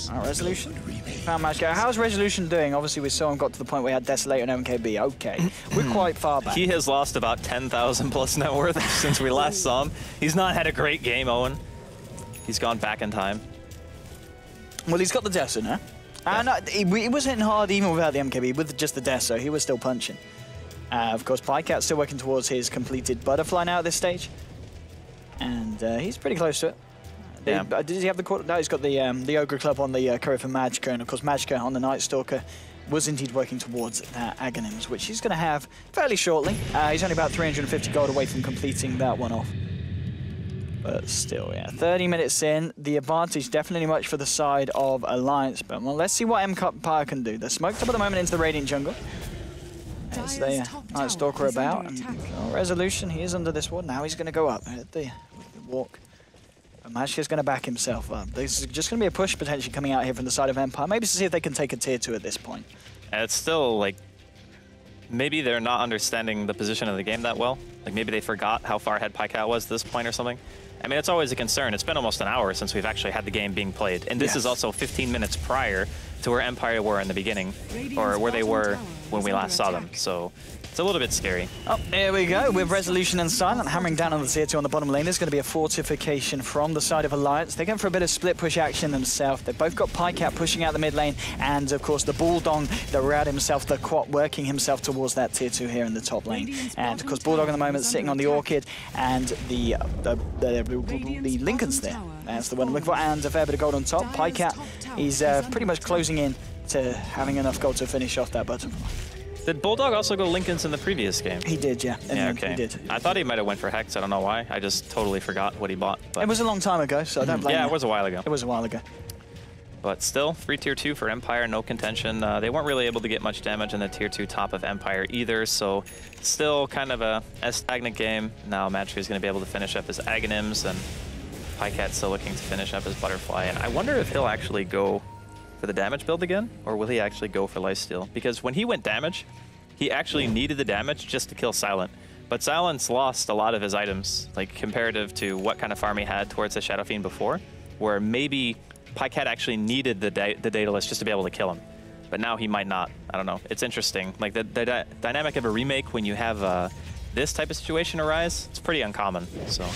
Alright, Resolution. Found Magic. How's Resolution doing? Obviously, we saw him got to the point where he had Desolator and MKB. Okay, we're quite far back. He has lost about 10,000 plus net worth since we last saw him. He's not had a great game, Owen. He's gone back in time. Well, he's got the Deso now. And he was hitting hard even without the MKB. With just the Deso, he was still punching. Of course, Pycat's still working towards his completed Butterfly now at this stage. And he's pretty close to it. Yeah. Does he have the quarter? No, he's got the Ogre Club on the Courier for Magicka, and of course Magicka on the Night Stalker was indeed working towards Aghanims, which he's going to have fairly shortly. He's only about 350 gold away from completing that one off. But still, yeah, 30 minutes in, the advantage definitely much for the side of Alliance. But well, let's see what Empire can do. They're smoked up at the moment into the Radiant jungle. As they Night Stalker about, and Resolution, he is under this ward. Now he's going to go up at the walk. Magicka's going to back himself up. There's just going to be a push potentially coming out here from the side of Empire, maybe to see if they can take a tier 2 at this point. It's still like, maybe they're not understanding the position of the game that well. Like maybe they forgot how far ahead Pycat was at this point or something. I mean, it's always a concern. It's been almost an hour since we've actually had the game being played. And this is also 15 minutes prior to where Empire were in the beginning, or where they were when we last saw them. So it's a little bit scary. Oh, here we go, with Resolution and Silent hammering down on the tier 2 on the bottom lane. There's going to be a fortification from the side of Alliance. They're going for a bit of split push action themselves. They've both got Pycat pushing out the mid lane, and of course the Bulldog, the Rad himself, the Quat, working himself towards that tier 2 here in the top lane. And of course Bulldog at the moment sitting on the Orchid, and the Lincoln's there. That's the one I'm looking for, and a fair bit of gold on top. Pycat, he's pretty much closing in to having enough gold to finish off that butterfly. Did Bulldog also go Lincoln's in the previous game? He did, yeah. Yeah, okay. He did. I thought he might have went for Hex. I don't know why. I just totally forgot what he bought. But it was a long time ago, so I don't blame you. Yeah, it was a while ago. It was a while ago. But still, free tier 2 for Empire, no contention. They weren't really able to get much damage in the tier 2 top of Empire either, so still kind of a stagnant game. Now Magicka is going to be able to finish up his Aghanims, and Pycat's still looking to finish up his Butterfly. And I wonder if he'll actually go for the damage build again, or will he actually go for lifesteal? Because when he went damage, he actually needed the damage just to kill Silent. But Silent's lost a lot of his items, like comparative to what kind of farm he had towards the Shadow Fiend before, where maybe Pycat actually needed the Daedalus just to be able to kill him. But now he might not. I don't know. It's interesting. Like the dynamic of a remake when you have this type of situation arise, it's pretty uncommon. So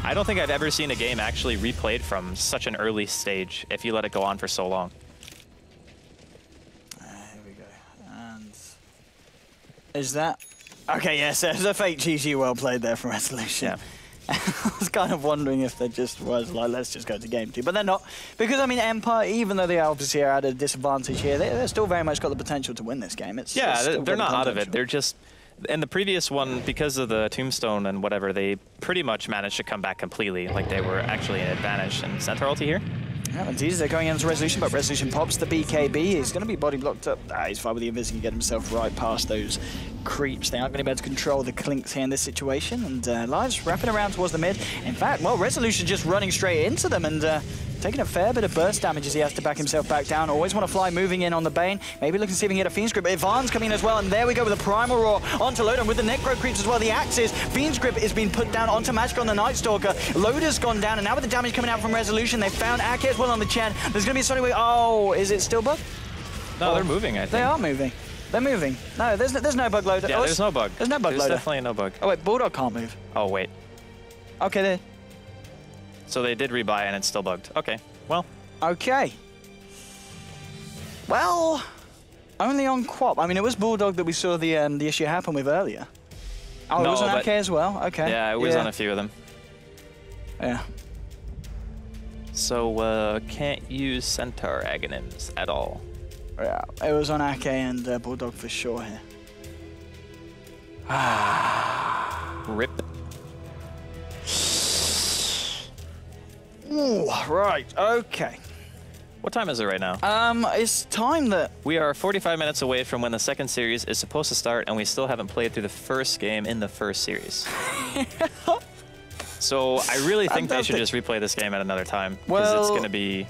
I don't think I've ever seen a game actually replayed from such an early stage if you let it go on for so long. Is that... Okay, yes, there's a fake GG well played there from Resolution. Yeah. I was kind of wondering if they just was like, let's just go to game 2. But they're not. Because, I mean, Empire, even though they obviously are at a disadvantage here, they're still very much got the potential to win this game. It's they're not out of it. They're just... In the previous one, because of the Tombstone and whatever, they pretty much managed to come back completely. Like, they were actually an advantage in Centaur ulti here. Yeah, indeed, they're going into Resolution, but Resolution pops the BKB. He's going to be body blocked up. He's fine with the invis. He can get himself right past those creeps. They aren't going to be able to control the Clinks here in this situation. And Lives wrapping around towards the mid. In fact, well, Resolution just running straight into them and taking a fair bit of burst damage as he has to back himself back down. Always want to fly, moving in on the Bane. Maybe looking to see if he can get a Fiend's Grip. Ivan's coming in as well, and there we go with the Primal Roar onto Loader. And with the Necro creeps as well, the axes. Fiend's Grip is being put down onto Magicka on the Night Stalker. Loader's gone down, and now with the damage coming out from Resolution, they found Ake as well on the Chen. There's going to be a Sonic Wave. Oh, is it still bug? No, they're moving, I think. They are moving. They're moving. No, there's no bug, Loader. Yeah, there's no bug. There's no bug, Loader. There's definitely no bug. Oh, wait, Bulldog can't move. Oh, wait. Okay, then. So they did rebuy, and it's still bugged. Okay, well. Okay. Well, only on Quap. I mean, it was Bulldog that we saw the issue happen with earlier. Oh, no, it was on AK as well? Okay. Yeah, it was on a few of them. Yeah. So, can't use Centaur Aghanims at all. Yeah, it was on AK and Bulldog for sure here. Rip. Ooh, right, okay. What time is it right now? It's time that... We are 45 minutes away from when the second series is supposed to start, and we still haven't played through the first game in the first series. So I really think they should just replay this game at another time, because it's going to be...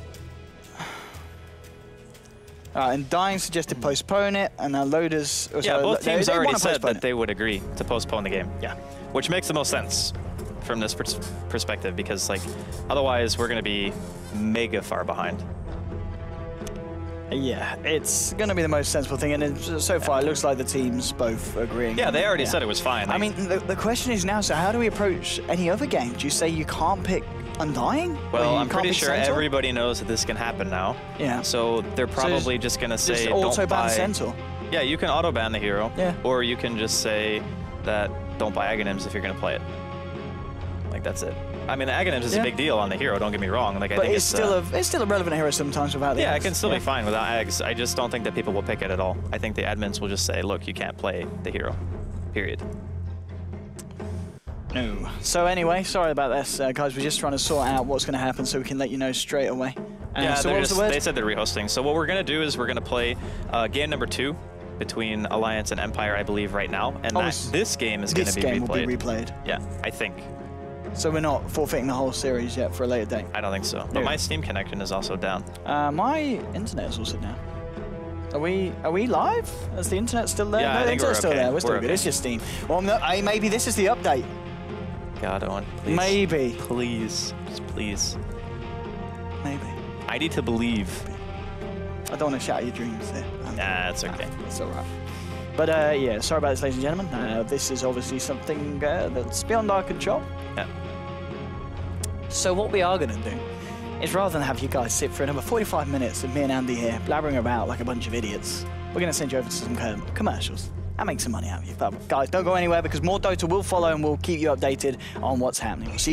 and Dying suggested postpone it, and now Loaders... Yeah, both teams already said that they would agree to postpone the game. Yeah. Which makes the most sense from this perspective, because like otherwise we're going to be mega far behind. Yeah, it's going to be the most sensible thing, and so far it looks like the teams both agreeing. Yeah, they already said it was fine. I mean, the question is now, so how do we approach any other game? Do you say you can't pick Undying? Well, I'm pretty sure everybody knows that this can happen now. Yeah. So they're probably just going to say don't auto buy ban Centaur. Yeah, you can auto ban the hero. Yeah. Or you can just say that don't buy Aghanims if you're going to play it. Like, that's it. I mean, the Aghanims is a big deal on the hero, don't get me wrong. Like, I think it's still a relevant hero sometimes without the Yeah, Aghs. it can still be fine without Aghs. I just don't think that people will pick it at all. I think the admins will just say, look, you can't play the hero. Period. No. So anyway, sorry about this, guys. We're just trying to sort out what's going to happen so we can let you know straight away. Yeah, so what was the word? They said they're rehosting. So what we're going to do is we're going to play game number 2 between Alliance and Empire, I believe, right now. And this game is going to be replayed. This game will be replayed. Yeah, I think. So we're not forfeiting the whole series yet for a later date? I don't think so. But my Steam connection is also down. My internet is also down. Are we live? Is the internet still there? Yeah, no, I think the internet's still there. We're still good. Okay. It's just Steam. Well, no, maybe this is the update. God, Owen, please. Maybe. Please. Just please. Maybe. I need to believe. I don't want to shatter your dreams there. Nah, it's okay. It's all right. But yeah, sorry about this, ladies and gentlemen. This is obviously something that's beyond our control. Yeah. So what we are going to do is, rather than have you guys sit for another 45 minutes of me and Andy here blabbering about like a bunch of idiots, we're going to send you over to some commercials and make some money out of you. But guys, don't go anywhere, because more Dota will follow and we'll keep you updated on what's happening. We'll see